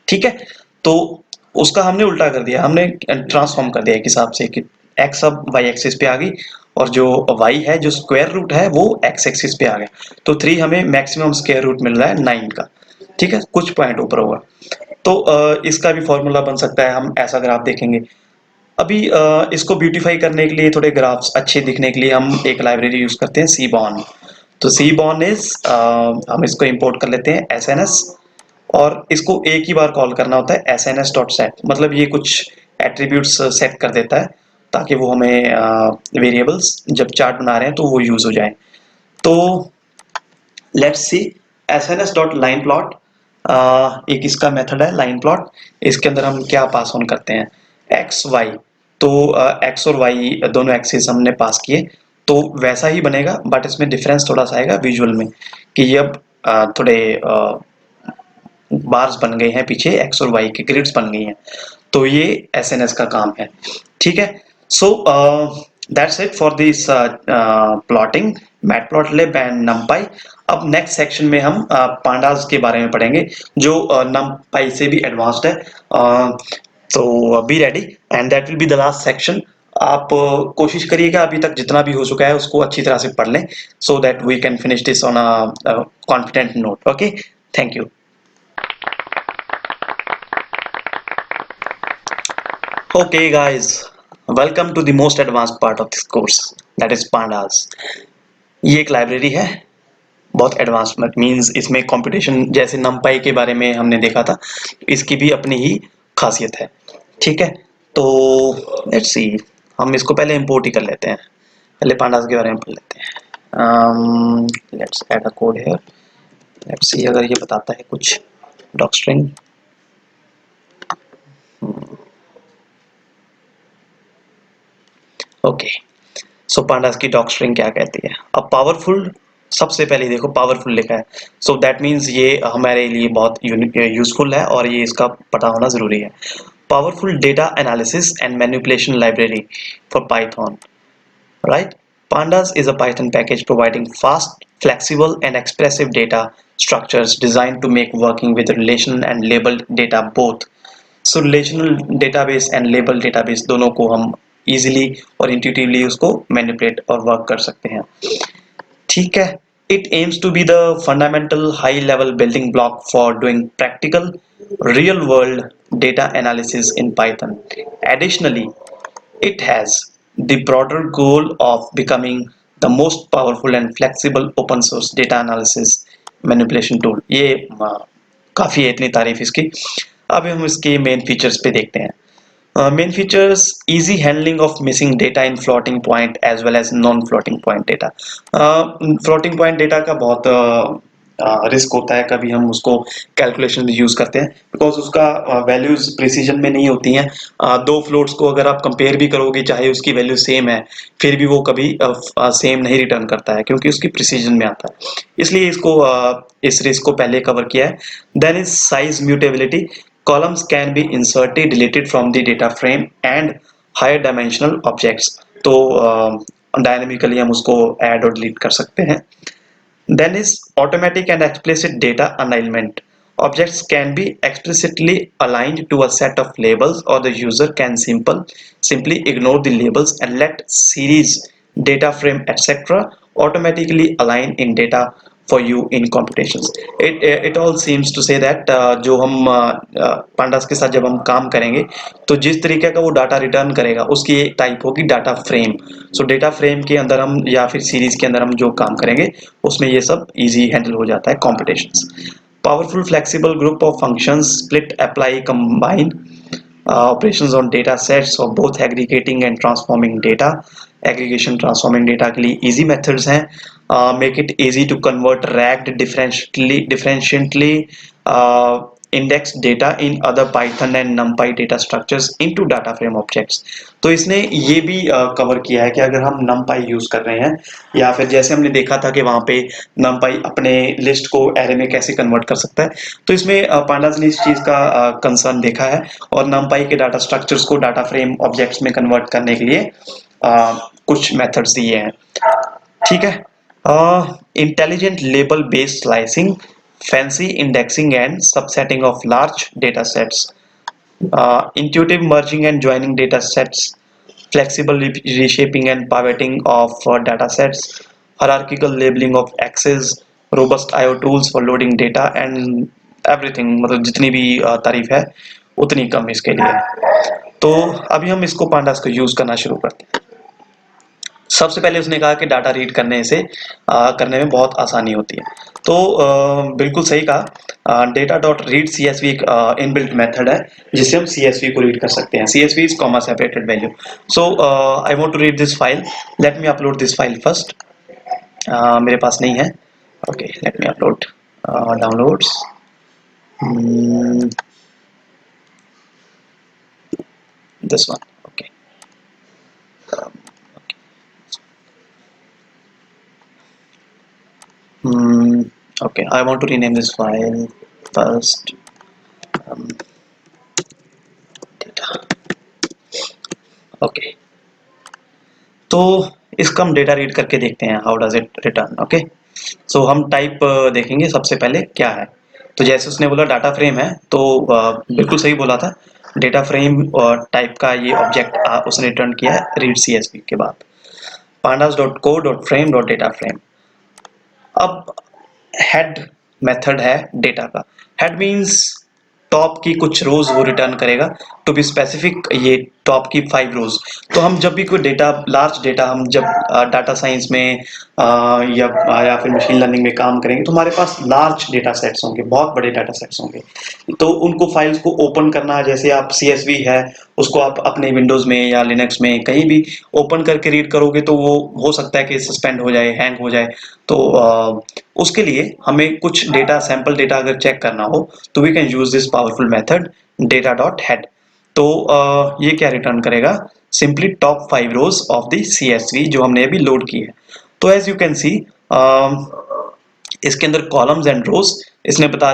ठीक है, तो उसका हमने उल्टा कर दिया, हमने ट्रांसफॉर्म कर दिया एक हिसाब से कि x अब y एक्सिस पे आ गई, और जो y है जो स्क्वायर रूट है वो x एक्सिस पे आ गया। तो 3 हमें मैक्सिमम स्क्वायर रूट मिल रहा है 9 का। ठीक है, कुछ पॉइंट ऊपर होगा। तो इसका भी फॉर्मूला बन सकता है, हम ऐसा ग्राफ देखेंगे। अभी इसको ब्यूटीफाई करने के लिए, थोड़े ग्राफ्स अच्छे दिखने के लिए हम एक लाइब्रेरी यूज करते हैं, सीबॉर्न। तो सीबॉर्न इज हम इसको इंपोर्ट कर लेते हैं SNS, और इसको एक ही बार कॉल करना होता है sns.set, मतलब ये कुछ एट्रीब्यूट्स सेट कर देता है ताकि वो हमें वेरिएबल्स जब चार्ट बना रहे हैं तो वो यूज हो जाए। तो लेट्स सी sns.line plot, एक इसका मेथड है लाइन प्लॉट। इसके अंदर हम क्या पास ऑन करते हैं, एक्स वाई। तो एक्स और वाई दोनों एक्सिस हमने पास किए, तो वैसा ही बनेगा, बट इसमें डिफरेंस थोड़ा सा आएगा विजुअल में कि ये अब थोड़े बार्स बन गए हैं, पीछे एक्स और वाई की ग्रिड्स बन गई हैं। तो ये एसएनएस का काम है। ठीक है, so that's it for this plotting, matplotlib and नमपाई। अब नेक्स्ट सेक्शन में हम पांडास के बारे में पढ़ेंगे जो नमपाई से भी एडवांस्ड है। तो be ready, and that will be the last section. आप कोशिश करिएगा अभी तक जितना भी हो चुका है उसको अच्छी तरह से पढ़ लें, so that we can finish this on a confident note. Okay, thank you. Okay guys, welcome to the most advanced part of this course, that is pandas। ये एक लाइब्रेरी है, बहुत एडवांस मींस इसमें कंप्यूटेशन जैसे numpy के बारे में हमने देखा था, इसकी भी अपनी ही खासियत है। ठीक है, तो लेट्स सी, हम इसको पहले इंपोर्ट ही कर लेते हैं, पहले pandas के बारे में पढ़ लेते हैं। Let's add a code here, let's see अगर ये बताता है कुछ डॉक्स्ट्रिंग। ओके, सो पांडास की डॉग स्ट्रिंग क्या कहती है। अब पावरफुल, सबसे पहले देखो पावरफुल लिखा है, सो दैट मीन्स ये हमारे लिए बहुत यूजफुल है और ये इसका पता होना जरूरी है। Powerful data analysis and manipulation library for Python, right? Pandas is a Python package providing fast, flexible, and expressive data structures designed to make working with relational and labeled data both। So relational database and labeled database दोनों को हम easily और intuitively उसको manipulate और work कर सकते हैं। ठीक है, it aims to be the fundamental high level building block for doing practical real world data analysis in Python। Additionally, it has the broader goal of becoming the most powerful and flexible open source data analysis manipulation tool। ये काफ़ी है इतनी तारीफ इसकी। अब हम इसके main features पे देखते हैं। Main features, easy handling of missing data in floating point as well as non floating point data. Floating point data का बहुत रिस्क होता है, कभी हम उसको कैलकुलेशन में यूज करते हैं बिकॉज उसका वैल्यूज प्रिसीजन में नहीं होती हैं। दो फ्लोट्स को अगर आप कंपेयर भी करोगे चाहे उसकी वैल्यू सेम है, फिर भी वो कभी सेम नहीं रिटर्न करता है क्योंकि उसकी प्रिसीजन में आता है, इसलिए इसको इस रिस्क को पहले कवर किया है। Then is size mutability, columns can be inserted deleted from the data frame and higher dimensional objects। तो डायनेमिकली हम उसको ऐड और डिलीट कर सकते हैं। Then is automatic and explicit data alignment, objects can be explicitly aligned to a set of labels or the user can simply ignore the labels and let series, data frame, etc. automatically align in data for you in computations. It all seems to say that जो हम pandas के साथ जब हम काम करेंगे तो जिस तरीके का वो डाटा रिटर्न करेगा उसकी एक टाइप होगी डाटा फ्रेम. सो डेटा फ्रेम के अंदर हम या फिर सीरीज के अंदर हम जो काम करेंगे उसमें ये सब इजी हैंडल हो जाता है computations. Powerful flexible group of functions, split, apply, combine operations on data sets of both aggregating and transforming data. Aggregation, transforming data के लिए easy methods हैं. Make it easy to convert ragged differentially index data in other Python and NumPy data structures into data frame objects. तो इसने ये भी cover किया है कि अगर हम NumPy यूज कर रहे हैं या फिर जैसे हमने देखा था कि वहां पे NumPy अपने लिस्ट को एरे में कैसे कन्वर्ट कर सकता है, तो इसमें पांडास ने इस चीज का कंसर्न देखा है और NumPy के डाटा स्ट्रक्चर्स को डाटा फ्रेम ऑब्जेक्ट्स में कन्वर्ट करने के लिए कुछ मेथड्स दिए हैं. ठीक है. Intelligent label based slicing, fancy indexing and subsetting of large data sets, intuitive merging and joining data sets, flexible reshaping and pivoting of data sets, hierarchical labeling of axes, robust IO tools for loading data and everything. मतलब जितनी भी तारीफ है उतनी कम इसके लिए. तो अभी हम इसको पांडास को यूज करना शुरू करते हैं. सबसे पहले उसने कहा कि डाटा रीड करने में बहुत आसानी होती है. तो बिल्कुल सही कहा. डेटा डॉट रीड CSV एक इनबिल्ट मेथड है जिससे हम CSV को रीड कर सकते हैं. CSV इज comma separated value. So I want to read this file. Let me upload this file first. मेरे पास नहीं है. Okay, let me upload downloads. This one. Okay. Okay, I want to rename this file first. Data. Okay. तो इसका हम data read करके देखते हैं how does it return. Okay, so हम टाइप देखेंगे सबसे पहले क्या है. तो जैसे उसने बोला डाटा फ्रेम है, तो बिल्कुल सही बोला था. डेटा फ्रेम टाइप का ये ऑब्जेक्ट उसने रिटर्न किया है रीड CSV के बाद. pandas.co.frame.data frame. अब हेड मेथड है डेटा का. हेड मींस टॉप की कुछ रोज वो रिटर्न करेगा. टू बी स्पेसिफिक ये टॉप की 5 रोज. तो हम जब भी कोई डेटा लार्ज डेटा हम जब डाटा साइंस में या फिर मशीन लर्निंग में काम करेंगे तो हमारे पास लार्ज डेटा सेट्स होंगे, बहुत बड़े डाटा सेट्स होंगे. तो उनको फाइल्स को ओपन करना, जैसे आप CSV है उसको आप अपने विंडोज में या लिनक्स में कहीं भी ओपन करके रीड करोगे तो वो हो सकता है कि सस्पेंड हो जाए, हैंग हो जाए. तो उसके लिए हमें कुछ डेटा सैंपल डेटा अगर चेक करना हो तो we can use this powerful method data dot head. तो ये क्या रिटर्न करेगा? Simply top 5 rows of the CSV जो हमने अभी लोड की है. तो एज यू कैन सी इसके अंदर कॉलम्स एंड रोज इसने बता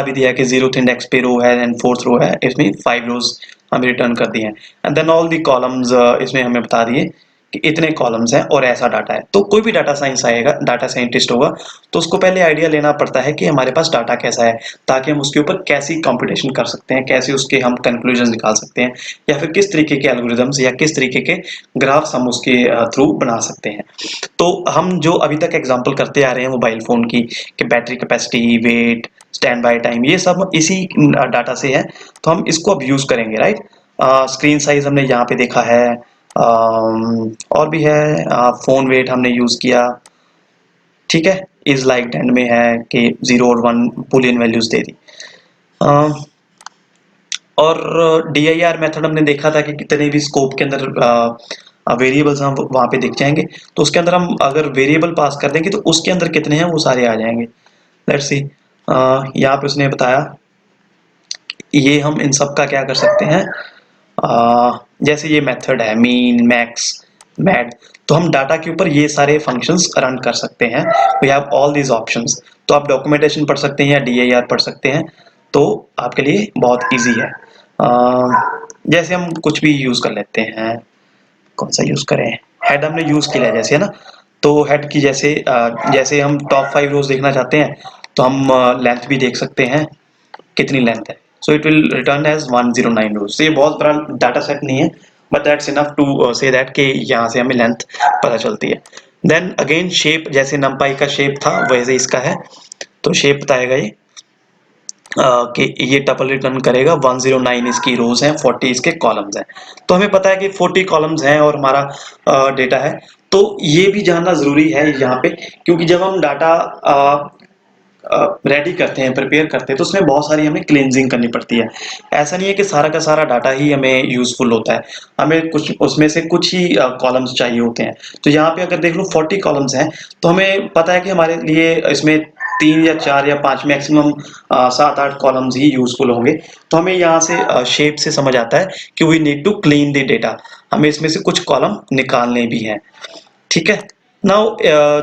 भी दिया कि 0th इंडेक्स पे रो है एंड 4th रो है. इसमें 5 रोज हमें रिटर्न कर दिए हैं and then all the columns इसमें हमें बता दिए कि इतने कॉलम्स हैं और ऐसा डाटा है. तो कोई भी डाटा साइंस आएगा, डाटा साइंटिस्ट होगा, तो उसको पहले आइडिया लेना पड़ता है कि हमारे पास डाटा कैसा है ताकि हम उसके ऊपर कैसी कंप्यूटेशन कर सकते हैं, कैसे उसके हम कंक्लूजन निकाल सकते हैं या फिर किस तरीके के एल्गोरिदम्स या किस तरीके के ग्राफ्स हम उसके थ्रू बना सकते हैं. तो हम जो अभी तक एग्जांपल करते आ रहे हैं मोबाइल फोन की कि battery capacity, weight, standby time, ये सब इसी डाटा से है. तो हम इसको अब यूज करेंगे, राइट. स्क्रीन साइज हमने यहाँ पे देखा है. और भी है. फोन वेट हमने यूज किया. ठीक है. इज लाइक एंड में है कि 0 और 1 बुलियन वैल्यूज दे दी. और DIR मेथड हमने देखा था कि कितने भी स्कोप के अंदर वेरिएबल्स हम वहां पे दिख जाएंगे. तो उसके अंदर हम अगर वेरिएबल पास कर देंगे तो उसके अंदर कितने हैं वो सारे आ जाएंगे. Let's see. यहाँ पे उसने बताया ये हम इन सब का क्या कर सकते हैं. जैसे ये मेथड है मीन, मैक्स, मैड, तो हम डाटा के ऊपर ये सारे फंक्शंस रन कर सकते हैं. We have all these options. तो आप डॉक्यूमेंटेशन पढ़ सकते हैं या DIR पढ़ सकते हैं, तो आपके लिए बहुत इजी है. जैसे हम कुछ भी यूज कर लेते हैं. कौन सा यूज करें? हेड हमने यूज किया है जैसे, है ना. तो हेड की जैसे हम टॉप 5 रोज देखना चाहते हैं तो हम लेंथ भी देख सकते हैं कितनी लेंथ है. So it will return as 109 rows. ये बहुत बड़ा डाटा सेट नहीं है but that's enough to say that कि यहाँ से हमें लेंथ पता चलती है. देन अगेन शेप, जैसे numpy का शेप था वैसे इसका है, तो शेप बताएगा ये कि ये टपल रिटर्न करेगा। 109 इसकी रोज हैं, 40 इसके कॉलम्स हैं। तो हमें पता है कि 40 कॉलम्स हैं और हमारा डेटा है। तो ये भी जानना जरूरी है यहाँ पे, क्योंकि जब हम डाटा रेडी करते हैं, प्रिपेयर करते हैं, तो उसमें बहुत सारी हमें क्लींजिंग करनी पड़ती है। ऐसा नहीं है कि सारा का सारा डाटा ही हमें यूजफुल होता है, हमें कुछ उसमें से कुछ ही कॉलम्स चाहिए होते हैं। तो यहाँ पे अगर देख लो 40 कॉलम्स हैं, तो हमें पता है कि हमारे लिए इसमें 3 या 4 या 5 मैक्सिमम 7-8 कॉलम्स ही यूजफुल होंगे। तो हमें यहाँ से शेप से समझ आता है कि we need to clean the data, हमें इसमें से कुछ कॉलम निकालने भी हैं। ठीक है। नाउ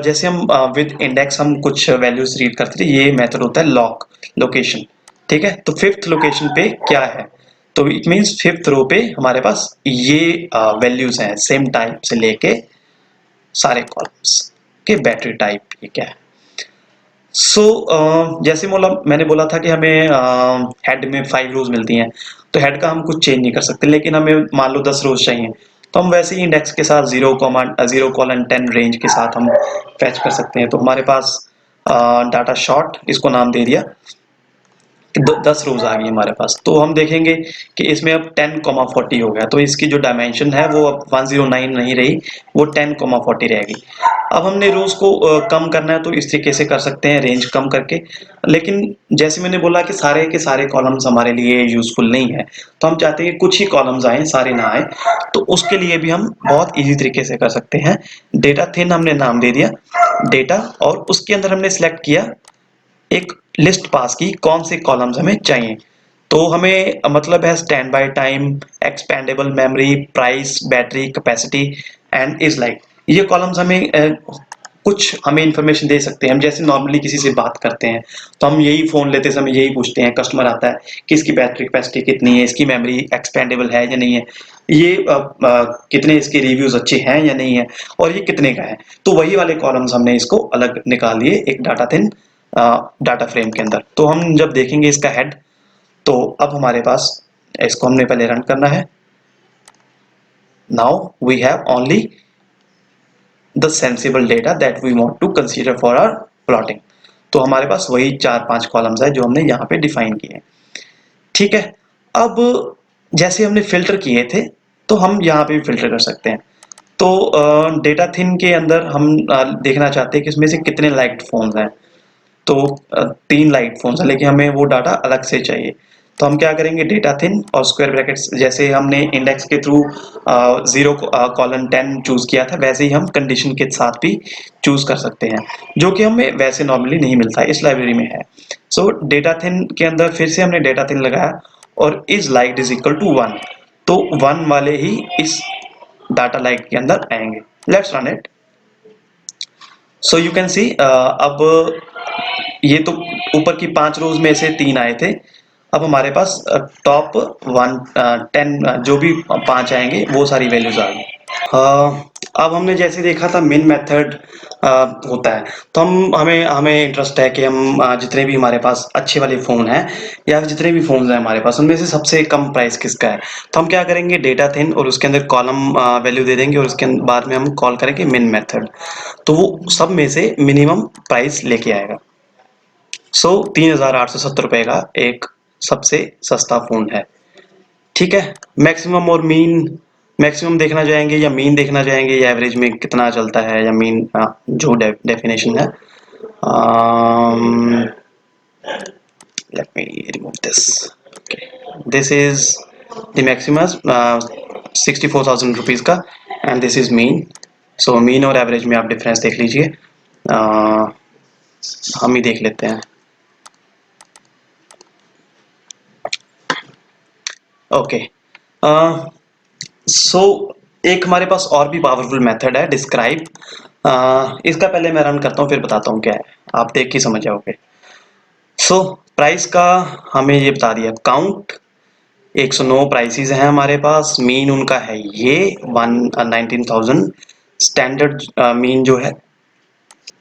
जैसे हम विद इंडेक्स हम कुछ वैल्यूज रीड करते थे, ये मेथड होता है लॉक लोकेशन। ठीक है, तो फिफ्थ लोकेशन पे क्या है, तो इट मींस फिफ्थ रो पे हमारे पास ये वैल्यूज हैं, सेम टाइप से लेके सारे कॉलम्स के बैटरी टाइप ये क्या है। सो जैसे मैंने बोला था कि हमें हेड में 5 रोज मिलती हैं, तो हेड का हम कुछ चेंज नहीं कर सकते, लेकिन हमें मान लो 10 रोज चाहिए, तो हम वैसे ही इंडेक्स के साथ 0,10 रेंज के साथ हम फैच कर सकते हैं। तो हमारे पास डाटा शॉर्ट इसको नाम दे दिया, 10 रोज आ गई हमारे पास। तो हम देखेंगे कि इसमें अब 10,40 हो गया, तो इसकी जो डायमेंशन है वो अब 109 नहीं रही, वो 10,40 रहेगी। अब हमने रोज को कम करना है, तो इस तरीके से कर सकते हैं, रेंज कम करके। लेकिन जैसे मैंने बोला कि सारे के सारे कॉलम्स हमारे लिए यूजफुल नहीं है, तो हम चाहते हैं कि कुछ ही कॉलम्स आए, सारे ना आए। तो उसके लिए भी हम बहुत इजी तरीके से कर सकते हैं। डेटा थिन हमने नाम दे दिया डेटा, और उसके अंदर हमने सिलेक्ट किया एक लिस्ट पास की, कौन से कॉलम्स हमें चाहिए। तो हमें मतलब है stand by time, expendable memory, price, battery capacity and is like, ये कॉलम्स हमें कुछ हमें इंफॉर्मेशन दे सकते हैं। हम जैसे नॉर्मली किसी से बात करते हैं, तो हम यही फोन लेते समय यही पूछते हैं, कस्टमर आता है कि इसकी बैटरी कैपेसिटी कितनी है, इसकी मेमोरी एक्सपेंडेबल है या नहीं है, ये कितने इसके रिव्यूज अच्छे हैं या नहीं है, और ये कितने का है। तो वही वाले कॉलम्स हमने इसको अलग निकाल लिए एक डाटा थिन डाटा फ्रेम के अंदर। तो हम जब देखेंगे इसका हेड, तो अब हमारे पास, इसको हमने पहले रन करना है। Now we have only the sensible data that we want to consider for our plotting. तो हमारे पास वही 4-5 कॉलम्स है जो हमने यहाँ पे डिफाइन किए हैं। ठीक है। अब जैसे हमने फिल्टर किए थे, तो हम यहाँ पे भी फिल्टर कर सकते हैं। तो डेटा थिन के अंदर हम देखना चाहते हैं कि इसमें से कितने लाइक्ड फोन्स हैं। तो 3 लाइट फोन्स है, लेकिन हमें वो डाटा अलग से चाहिए। तो हम क्या करेंगे, डेटा थिन और स्क्वायर ब्रैकेट्स, जैसे हमने इंडेक्स के थ्रू 0:10 चूज किया था, वैसे ही हम कंडीशन के साथ भी चूज कर सकते हैं, जो कि हमें वैसे नॉर्मली नहीं मिलता है, इस लाइब्रेरी में है। सो डेटा थिन के अंदर फिर से हमने डेटा थिन लगाया और is light is equal to 1, तो 1 वाले ही इस डाटा लाइट के अंदर आएंगे। Let's run it. So you can सी, अब ये तो ऊपर की 5 रोज में से 3 आए थे। अब हमारे पास टॉप 10 जो भी 5 आएंगे वो सारी वैल्यूज आ गई। अब हमने जैसे देखा था मेन मेथड होता है, तो हम हमें हमें इंटरेस्ट है कि हम जितने भी हमारे पास अच्छे वाले फ़ोन हैं, या जितने भी फ़ोन हैं हमारे पास, उनमें से सबसे कम प्राइस किसका है। तो हम क्या करेंगे, डेटा थिन और उसके अंदर कॉलम वैल्यू दे देंगे, और उसके बाद में हम कॉल करेंगे मेन मेथड, तो वो सब में से मिनिमम प्राइस लेके आएगा। सो 3,870 रुपए का एक सबसे सस्ता फोन है। ठीक है। मैक्सिमम और मीन, मैक्सिमम देखना चाहेंगे या मीन देखना चाहेंगे, या एवरेज में कितना चलता है, या मीन, जो डेफिनेशन है। Let me remove this. This is the maximum 64,000 rupees का, and this is mean. So mean और एवरेज में आप डिफरेंस देख लीजिए। हम ही देख लेते हैं। ओके। सो एक हमारे पास और भी पावरफुल मेथड है, डिस्क्राइब। इसका पहले मैं रन करता हूँ, फिर बताता हूँ क्या है, आप देख के समझ जाओगे। सो प्राइस का हमें ये बता दिया, काउंट 109 प्राइसेस हैं हमारे पास, मीन उनका है ये 19,000, स्टैंडर्ड मीन जो है।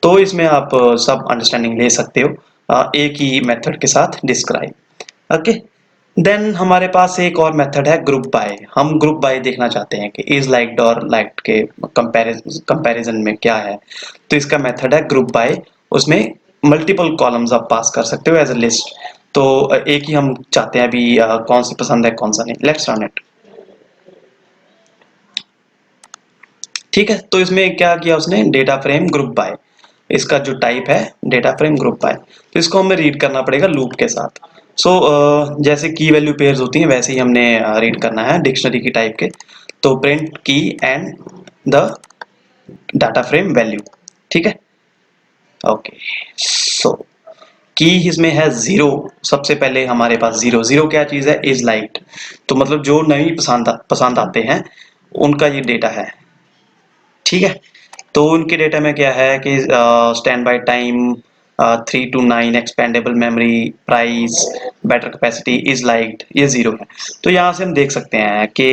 तो इसमें आप सब अंडरस्टैंडिंग ले सकते हो एक ही मेथड के साथ, डिस्क्राइब। ओके। देन हमारे पास एक और मेथड है ग्रुप बाय। हम ग्रुप बाय देखना चाहते हैं कि इज लाइक्ड और लाइक्ड के कंपैरिजन में क्या है। तो इसका मेथड है ग्रुप बाय। उसमें मल्टीपल कॉलम्स आप पास कर सकते हो एज अ लिस्ट। तो एक ही हम चाहते हैं अभी कौन सी पसंद है कौन सा नहीं। Let's run it. ठीक है, तो इसमें क्या किया उसने, डेटा फ्रेम ग्रुप बाय। इसका जो टाइप है डेटा फ्रेम ग्रुप बाय, तो इसको हमें रीड करना पड़ेगा लूप के साथ। सो जैसे की वैल्यू पेयर्स होती हैं वैसे ही हमने रीड करना है डिक्शनरी की टाइप के। तो प्रिंट की and the data frame value. ठीक है, ओके। सो की इसमें है जीरो। सबसे पहले हमारे पास जीरो। जीरो क्या चीज है, इज लाइक्ड। तो मतलब जो नहीं पसंद आते हैं उनका ये डेटा है। ठीक है, तो उनके डेटा में क्या है कि stand by time, 3 to 9 expendable memory, price, battery capacity, is liked, ये जीरो है। तो यहाँ से हम देख सकते हैं कि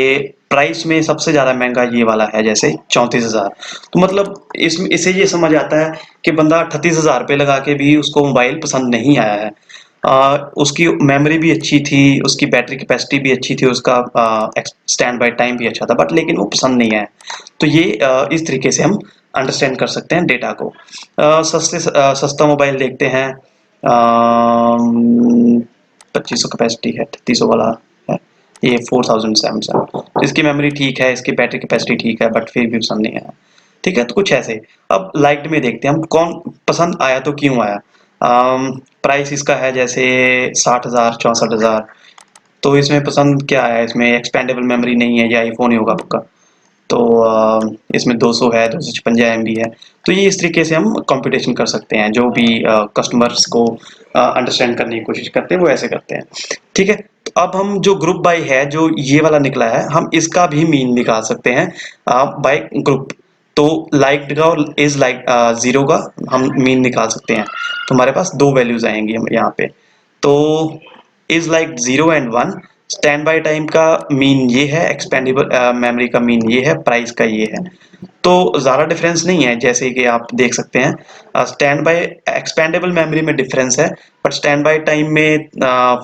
प्राइस में सबसे ज्यादा महंगा ये वाला है, जैसे 34,000। तो मतलब इससे ये समझ आता है कि बंदा 38,000 रुपये लगा के भी उसको मोबाइल पसंद नहीं आया है। उसकी मेमोरी भी अच्छी थी, उसकी बैटरी कैपेसिटी भी अच्छी थी, उसका स्टैंड बाय टाइम भी अच्छा था, बट लेकिन वो पसंद नहीं आया। तो ये इस तरीके से हम अंडरस्टैंड कर सकते हैं डेटा को। सस्ता मोबाइल देखते हैं। 2500 कैपेसिटी है, 3300 वाला है ये, 4000 सैमसंग। इसकी मेमोरी ठीक है, इसकी बैटरी कैपेसिटी ठीक है, बट फिर भी पसंद नहीं आया। ठीक है, तो कुछ ऐसे। अब लाइक्ड में देखते हैं हम कौन पसंद आया तो क्यों आया। प्राइस इसका है जैसे 60,000, 64,000। तो इसमें पसंद क्या है, इसमें एक्सपेंडेबल मेमोरी नहीं है, या आईफोन ही होगा पक्का। तो इसमें 200 है, 256 MB है। तो ये इस तरीके से हम कंप्यूटेशन कर सकते हैं, जो भी कस्टमर्स को अंडरस्टैंड करने की कोशिश करते हैं वो ऐसे करते हैं। ठीक है, तो अब हम जो ग्रुप बाय है जो ये वाला निकला है, हम इसका भी मीन निकाल सकते हैं बाय ग्रुप। तो लाइक्ड का और इज लाइक जीरो का हम मीन निकाल सकते हैं। तो हमारे पास दो वैल्यूज आएंगी हम यहाँ पे। तो is like 0 and 1। Stand by time का मीन ये है, एक्सपेंडेबल मेमोरी का मीन ये है, प्राइस का ये है। तो ज़्यादा डिफरेंस नहीं है, जैसे कि आप देख सकते हैं स्टैंड बाय एक्सपेंडेबल मेमोरी में डिफरेंस है, बट स्टैंड बाय टाइम में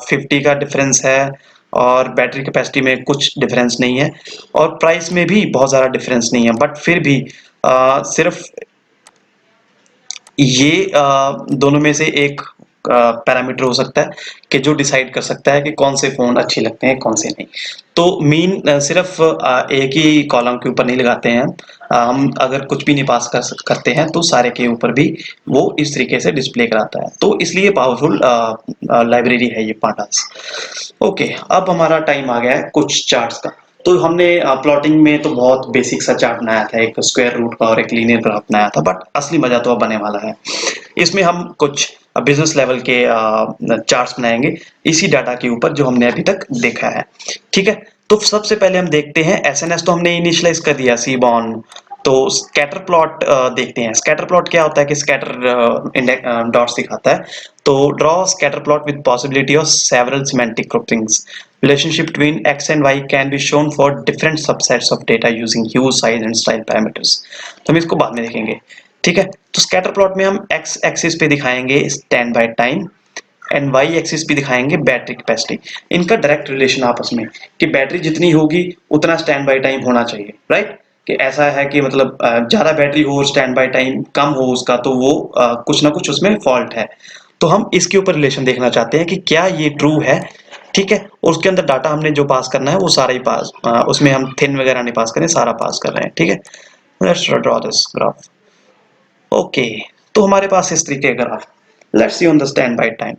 50 का डिफरेंस है, और बैटरी कैपेसिटी में कुछ डिफरेंस नहीं है, और प्राइस में भी बहुत ज़्यादा डिफरेंस नहीं है। बट फिर भी सिर्फ ये दोनों में से एक पैरामीटर हो सकता है कि जो डिसाइड कर सकता है कि कौन से फोन अच्छे लगते हैं कौन से नहीं। तो मीन सिर्फ एक ही कॉलम के ऊपर नहीं लगाते हैं। हम अगर कुछ भी नहीं पास करते हैं तो सारे के ऊपर भी वो इस तरीके से डिस्प्ले कराता है। तो इसलिए पावरफुल लाइब्रेरी है ये पांडास। ओके, अब हमारा टाइम आ गया है कुछ चार्ट्स का। तो हमने प्लॉटिंग में तो बहुत बेसिक सा चार्ट बनाया था, एक स्क्वायर रूट का और एक लीनियर ग्राफ बनाया था, बट असली मजा तो अब बनने वाला है। इसमें हम कुछ बिजनेस लेवल के चार्ट्स बनाएंगे इसी डाटा के ऊपर जो हमने अभी तक देखा है। ठीक है, तो सबसे पहले हम देखते हैं एसएनएस तो हमने इनिशियलाइज कर दिया, सीबॉर्न। तो स्कैटर प्लॉट देखते हैं। स्कैटर प्लॉट क्या होता है कि स्कैटर डॉट्स दिखाता है। तो draw scatter plot with possibility of several semantic groupings. Relationship between x and y can be shown for different subsets of data using hue, size and style parameters। तो हम इसको बाद में देखेंगे। ठीक है, तो स्कैटर प्लॉट में हम x एक्सिस पे दिखाएंगे stand by time, and y axis पे दिखाएंगे बैटरी कैपेसिटी। इनका डायरेक्ट रिलेशन आपस में, कि बैटरी जितनी होगी उतना स्टैंड बाय टाइम होना चाहिए, राइट। कि ऐसा है कि मतलब ज्यादा बैटरी हो स्टैंड बाय टाइम कम हो उसका, तो वो कुछ ना कुछ उसमें फॉल्ट है। तो हम इसके ऊपर रिलेशन देखना चाहते हैं कि क्या ये ट्रू है। ठीक है, और उसके अंदर डाटा हमने जो पास करना है वो सारा ही पास, उसमें हम थिन वगैरह नहीं पास करें, सारा पास कर रहे हैं। ठीक है, let's draw this graph. Okay, तो हमारे पास इस तरीके का graph. Let's see on the stand by time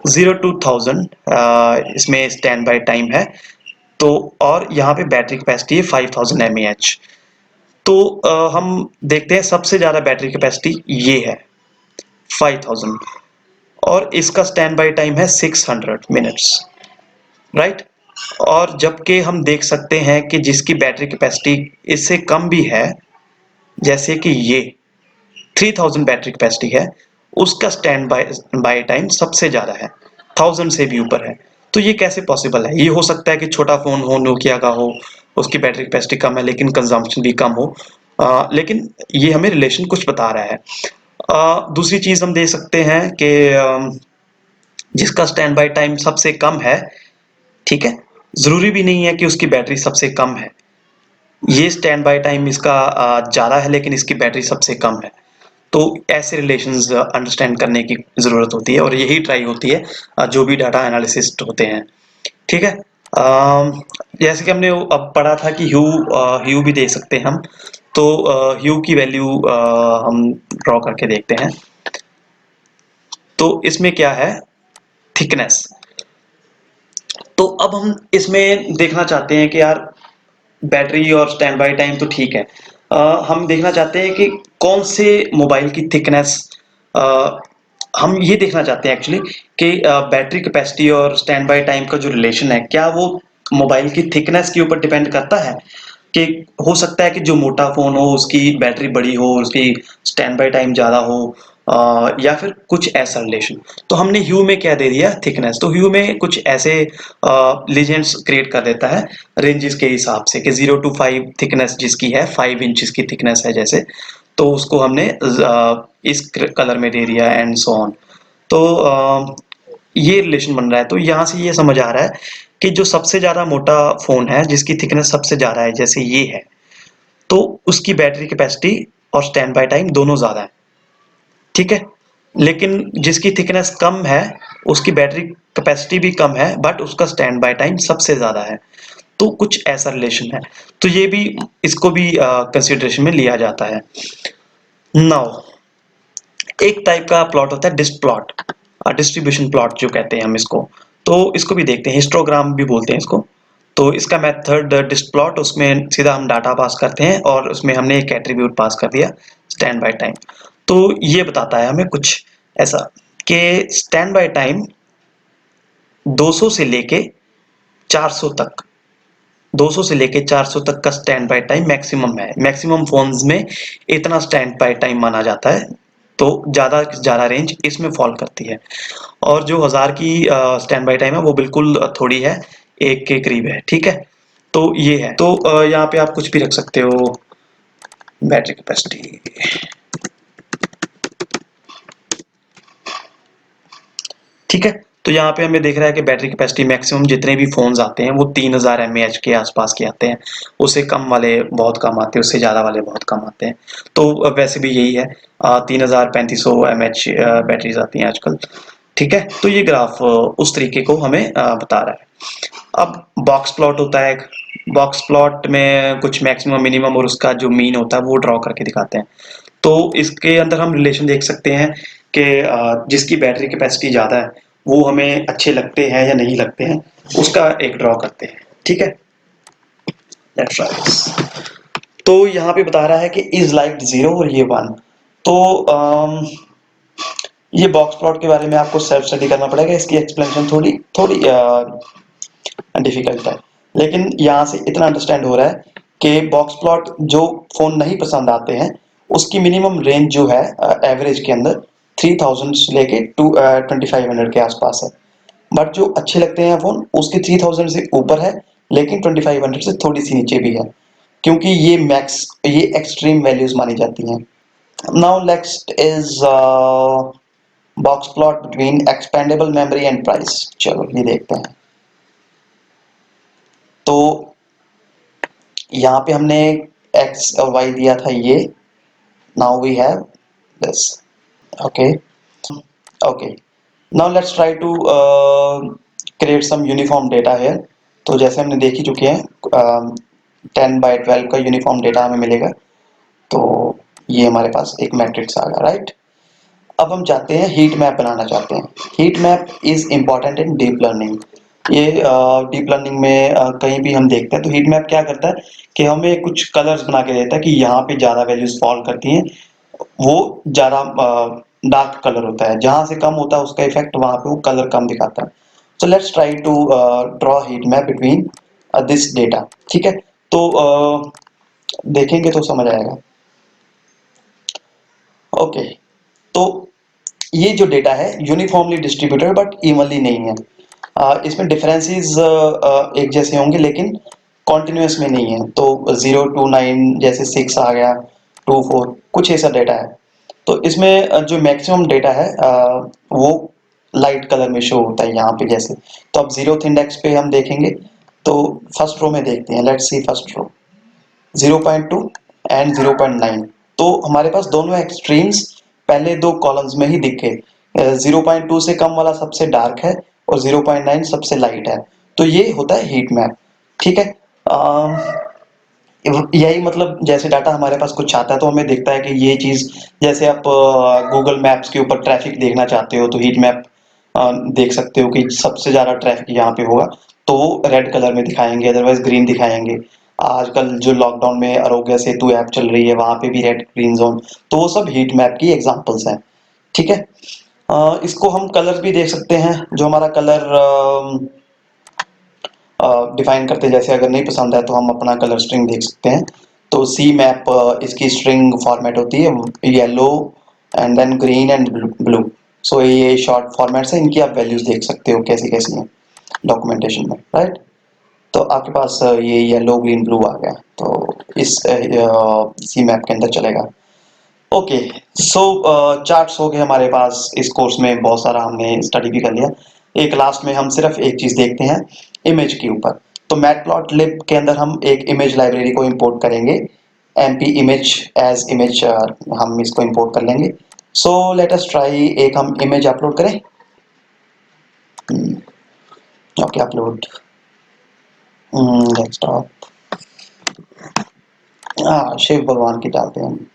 0 to 1000, इसमें स्टैंड बाय टाइम है। तो और यहाँ पे बैटरी कैपेसिटी है 5000 mAh। तो हम देखते हैं सबसे ज्यादा बैटरी कैपेसिटी ये है 5000, और इसका स्टैंड बाय टाइम है 600 मिनट्स, राइट। और जबकि हम देख सकते हैं कि जिसकी बैटरी कैपेसिटी इससे कम भी है, जैसे कि ये 3000 बैटरी कैपेसिटी है, उसका स्टैंड बाय बाय टाइम सबसे ज्यादा है, 1000 से भी ऊपर है। तो ये कैसे पॉसिबल है। ये हो सकता है कि छोटा फोन हो, नोकिया का हो, उसकी बैटरी कैपेसिटी कम है लेकिन कंजम्पशन भी कम हो। लेकिन ये हमें रिलेशन कुछ बता रहा है। दूसरी चीज हम देख सकते हैं कि जिसका स्टैंड बाय टाइम सबसे कम है ठीक है, जरूरी भी नहीं है कि उसकी बैटरी सबसे कम है। ये स्टैंड बाय टाइम इसका ज़्यादा है लेकिन इसकी बैटरी सबसे कम है। तो ऐसे रिलेशंस अंडरस्टैंड करने की ज़रूरत होती है और यही ट्राई होती है जो भी डाटा एनालिसिस्ट होते हैं। ठीक है। जैसे कि हमने अब पढ़ा था कि ह्यू भी दे सकते हैं हम। तो ह्यू की वैल्यू हम ड्रॉ करके देखते हैं। तो इसमें क्या है, थिकनेस। तो अब हम इसमें देखना चाहते हैं कि यार बैटरी और स्टैंड बाय टाइम तो ठीक है, हम देखना चाहते हैं कि कौन से मोबाइल की थिकनेस, हम ये देखना चाहते हैं एक्चुअली कि बैटरी कैपेसिटी और स्टैंड बाय टाइम का जो रिलेशन है क्या वो मोबाइल की थिकनेस के ऊपर डिपेंड करता है। कि हो सकता है कि जो मोटा फोन हो उसकी बैटरी बड़ी हो, उसकी स्टैंड बाय टाइम ज्यादा हो, या फिर कुछ ऐसा रिलेशन। तो हमने ह्यू में क्या दे दिया, थिकनेस। तो ह्यू में कुछ ऐसे लीजेंड्स क्रिएट कर देता है रेंजेस के हिसाब से कि 0 to 5 थिकनेस जिसकी है, 5 इंचेस की थिकनेस है जैसे, तो उसको हमने इस कलर में दे दिया एंड सो ऑन। तो ये रिलेशन बन रहा है। तो यहाँ से ये समझ आ रहा है कि जो सबसे ज्यादा मोटा फोन है जिसकी थिकनेस सबसे ज्यादा है जैसे ये है, तो उसकी बैटरी कैपेसिटी और स्टैंड बाय टाइम दोनों ज्यादा है। ठीक है। लेकिन जिसकी थिकनेस कम है उसकी बैटरी कैपेसिटी भी कम है बट उसका स्टैंड बाय टाइम सबसे ज्यादा है। तो कुछ ऐसा रिलेशन है। तो ये भी, इसको भी कंसिडरेशन में लिया जाता है। नाउ एक टाइप का प्लॉट होता है डिस्ट प्लॉट, डिस्ट्रीब्यूशन प्लॉट जो कहते हैं हम इसको। तो इसको भी देखते हैं, हिस्टोग्राम भी बोलते हैं इसको। तो इसका मेथड डिस्ट प्लॉट, उसमें सीधा हम डाटा पास करते हैं और उसमें हमने एक एट्रीब्यूट पास कर दिया, स्टैंड बाय टाइम। तो ये बताता है हमें कुछ ऐसा कि स्टैंड बाय टाइम 200 से लेके 400 तक, 200 से लेके 400 तक का स्टैंड बाय टाइम मैक्सिमम है। मैक्सिमम फोन्स में इतना स्टैंड बाय टाइम माना जाता है। तो ज्यादा से ज्यादा रेंज इसमें फॉल करती है। और जो 1000 की स्टैंड बाय टाइम है वो बिल्कुल थोड़ी है, एक के करीब है। ठीक है। तो ये है। तो यहाँ पे आप कुछ भी रख सकते हो, बैटरी कैपेसिटी। ठीक है। तो यहाँ पे हमें देख रहा है कि बैटरी कैपेसिटी मैक्सिमम जितने भी फोन्स आते हैं वो 3000 mAh के आसपास के आते हैं। उससे कम वाले बहुत कम आते हैं, उससे ज़्यादा वाले बहुत कम आते हैं। तो वैसे भी यही है, 3000 3500 mAh बैटरीज आती हैं आजकल। ठीक है। तो ये ग्राफ उस तरीके को हमें बता रहा है। अब बॉक्स प्लॉट होता है। बॉक्स प्लॉट में कुछ मैक्सिमम मिनिमम और उसका जो मीन होता है वो ड्रॉ करके दिखाते हैं। तो इसके अंदर हम रिलेशन देख सकते हैं कि जिसकी बैटरी कैपेसिटी ज़्यादा है वो हमें अच्छे लगते हैं या नहीं लगते हैं, उसका एक ड्रॉ करते हैं। ठीक है। Let's try this. तो यहाँ पे बता रहा है कि इज लाइक 0 और ये 1। तो ये बॉक्स प्लॉट के बारे में आपको सेल्फ स्टडी करना पड़ेगा, इसकी एक्सप्लेनेशन थोड़ी थोड़ी डिफिकल्ट है। लेकिन यहाँ से इतना अंडरस्टैंड हो रहा है कि बॉक्स प्लॉट जो फोन नहीं पसंद आते हैं उसकी मिनिमम रेंज जो है एवरेज के अंदर 3000 से लेके 2500 के आसपास है। बट जो अच्छे लगते हैं फोन उसकी 3000 से ऊपर है, लेकिन 2500 से थोड़ी सी नीचे भी है, क्योंकि ये एक्सट्रीम वैल्यूज मानी जाती हैं। Now next is box plot between expendable memory and price. चलो ये देखते हैं। तो यहाँ पे हमने एक्स और वाई दिया था ये। Now we have this. Okay. Okay. Now let's try to create some uniform data here. तो जैसे हमने देख ही चुके हैं, 10/12 का यूनिफॉर्म डेटा हमें मिलेगा। तो ये हमारे पास एक मैट्रिक्स आ गया, राइट। अब हम चाहते हैं हीट मैप बनाना चाहते हैं। Heat map is important in deep learning. ये डीप लर्निंग में कहीं भी हम देखते हैं तो हीट मैप क्या करता है कि हमें कुछ कलर्स बना के देता है कि यहाँ पे ज्यादा वैल्यूज फॉल करती हैं, वो ज्यादा डार्क कलर होता है, जहां से कम होता है उसका इफेक्ट वहां पे वो कलर कम दिखाता है। So let's try to draw heat map between this data. ठीक है। तो देखेंगे तो समझ आएगा। ओके। तो ये जो डेटा है यूनिफॉर्मली डिस्ट्रीब्यूटेड बट इवनली नहीं है। इसमें डिफरेंसेस एक जैसे होंगे लेकिन कॉन्टिन्यूस में नहीं है। तो 0 to 9 जैसे 6 आ गया, 2 4 कुछ ऐसा डेटा है। तो इसमें जो मैक्सिमम डेटा है वो लाइट कलर में शो होता है यहाँ पे जैसे। तो अब 0th इंडेक्स पे हम देखेंगे तो फर्स्ट रो में देखते हैं, let's see first row 0.2 and 0.9। तो हमारे पास दोनों एक्सट्रीम्स पहले दो कॉलम्स में ही दिखे। 0.2 से कम वाला सबसे डार्क है और 0.9 सबसे लाइट है। तो ये होता है हीट मैप। ठीक है। अम, यही मतलब जैसे डाटा हमारे पास कुछ आता है तो हमें दिखता है कि ये चीज, जैसे आप गूगल मैप्स के ऊपर ट्रैफिक देखना चाहते हो तो हीट मैप देख सकते हो कि सबसे ज्यादा ट्रैफिक यहाँ पे होगा, तो वो रेड कलर में दिखाएंगे, अदरवाइज ग्रीन दिखाएंगे। आजकल जो लॉकडाउन में आरोग्य सेतु ऐप चल रही है वहां पे भी रेड ग्रीन जोन, तो वो सब हीट मैप की एग्जांपल्स हैं। ठीक है। इसको हम कलर भी देख सकते हैं, जो हमारा कलर डिफाइन करते हैं। जैसे अगर नहीं पसंद है तो हम अपना कलर स्ट्रिंग देख सकते हैं। तो सी मैप इसकी स्ट्रिंग फॉर्मेट होती है yellow and then green and blue. So ये शॉर्ट फॉर्मेट्स हैं, इनकी आप वैल्यूज देख सकते हो कैसी कैसी हैं डॉक्यूमेंटेशन में, राइट। तो आपके पास ये येलो ग्रीन ब्लू आ गया, तो इस सी मैप के अंदर चलेगा। ओके। सो चार्ट्स हो गए हमारे पास, इस कोर्स में बहुत सारा हमने स्टडी भी कर लिया। एक लास्ट में हम सिर्फ एक चीज देखते हैं, इमेज के ऊपर। तो मैटप्लॉटलिब के अंदर हम एक इमेज लाइब्रेरी को इंपोर्ट करेंगे, एमपी इमेज एज इमेज, हम इसको इंपोर्ट कर लेंगे। सो लेट अस ट्राई, एक हम इमेज अपलोड करें। Okay, upload desktop. हाँ, शिव भगवान की डालते हैं हम।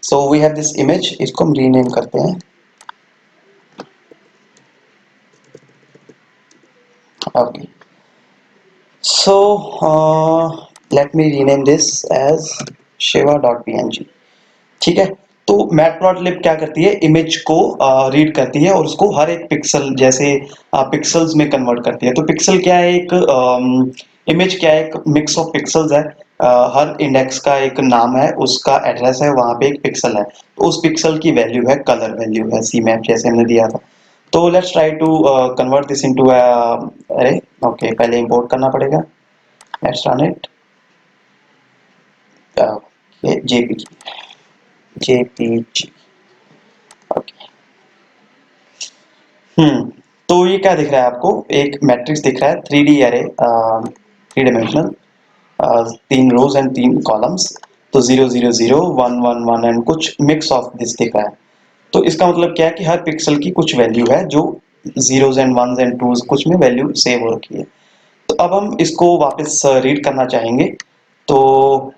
So we have this image, इसको हम रीनेम करते हैं। Okay. So let me rename this as shiva.png। ठीक है। तो मैटप्लॉटलिब क्या करती है, इमेज को रीड करती है और उसको हर एक पिक्सल जैसे पिक्सल्स में कन्वर्ट करती है। तो पिक्सल क्या है, एक इमेज क्या है, एक मिक्स ऑफ पिक्सल्स है। हर इंडेक्स का एक नाम है, उसका एड्रेस है, वहां पे एक पिक्सल है, तो उस पिक्सल की वैल्यू है, कलर वैल्यू है, सी मैप जैसे हमने दिया था। तो let's try to convert this into array okay, पहले इंपोर्ट करना पड़ेगा। Let's run it. JPG, JPG. Okay. तो ये क्या दिख रहा है आपको, एक मैट्रिक्स दिख रहा है, 3D एरे, 3 डायमेंशनल, तीन रोज एंड तीन कॉलम्स। तो 0 0 0 1 1 1 एंड कुछ मिक्स ऑफ दिस दिख रहा है। तो इसका मतलब क्या है कि हर पिक्सल की कुछ वैल्यू है, जो zeros and ones and twos कुछ में वैल्यू सेव हो रखी है। तो अब हम इसको वापस रीड करना चाहेंगे। तो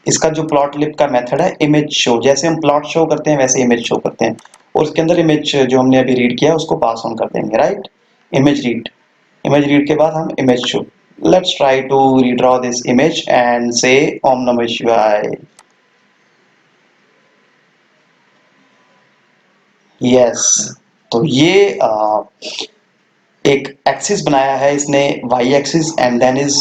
इसका जो प्लॉट लिब का मेथड है, इमेज शो, जैसे हम प्लॉट शो करते हैं वैसे इमेज शो करते हैं, और उसके अंदर इमेज जो हमने अभी रीड किया उसको पास ऑन कर देंगे, right. Image read, image read के बाद हम image show. Let's try to redraw this image and say ओम नमः शिवाय। यस। तो ये एक एक्सिस बनाया है इसने, y axis and then is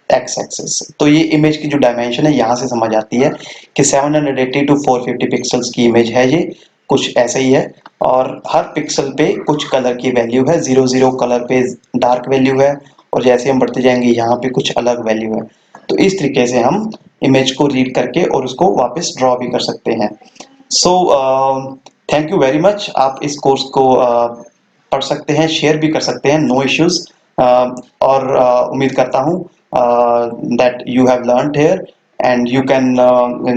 x axis. तो ये इमेज की जो डायमेंशन है यहाँ से समझ आती है कि 780 टू 450 पिक्सल्स की इमेज है ये, कुछ ऐसे ही है। और हर पिक्सल पे कुछ कलर की वैल्यू है, 00 कलर पे डार्क वैल्यू है, और जैसे हम बढ़ते जाएंगे यहाँ पे कुछ अलग वैल्यू है। तो इस तरीके से हम इमेज को रीड करके और उसको वापस ड्रॉ भी कर सकते हैं। So thank you very much. आप इस कोर्स को पढ़ सकते हैं, शेयर भी कर सकते हैं, नो इश्यूज। और उम्मीद करता हूँ that you have learned here, and you can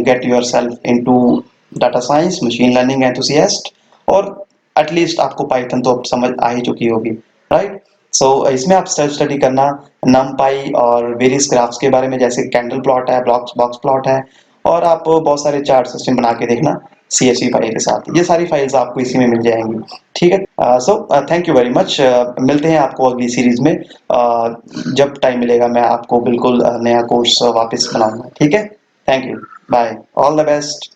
get yourself into data science machine learning enthusiast, और एटलीस्ट आपको पाइथन तो अब समझ आ ही चुकी होगी, राइट। सो इसमें आप सेल्फ स्टडी करना numpy और वेरियस ग्राफ्स के बारे में, जैसे कैंडल प्लॉट है, ब्लॉक्स बॉक्स प्लॉट है, और आप बहुत सारे चार्ट सिस्टम बना के देखना CSV फाइल के साथ। ये सारी फाइल्स आपको इसी में मिल जाएंगी। ठीक है। So thank you very much. मिलते हैं आपको अगली सीरीज में। जब टाइम मिलेगा मैं आपको बिल्कुल नया कोर्स वापस बनाऊंगा। ठीक है। Thank you. Bye. All the best.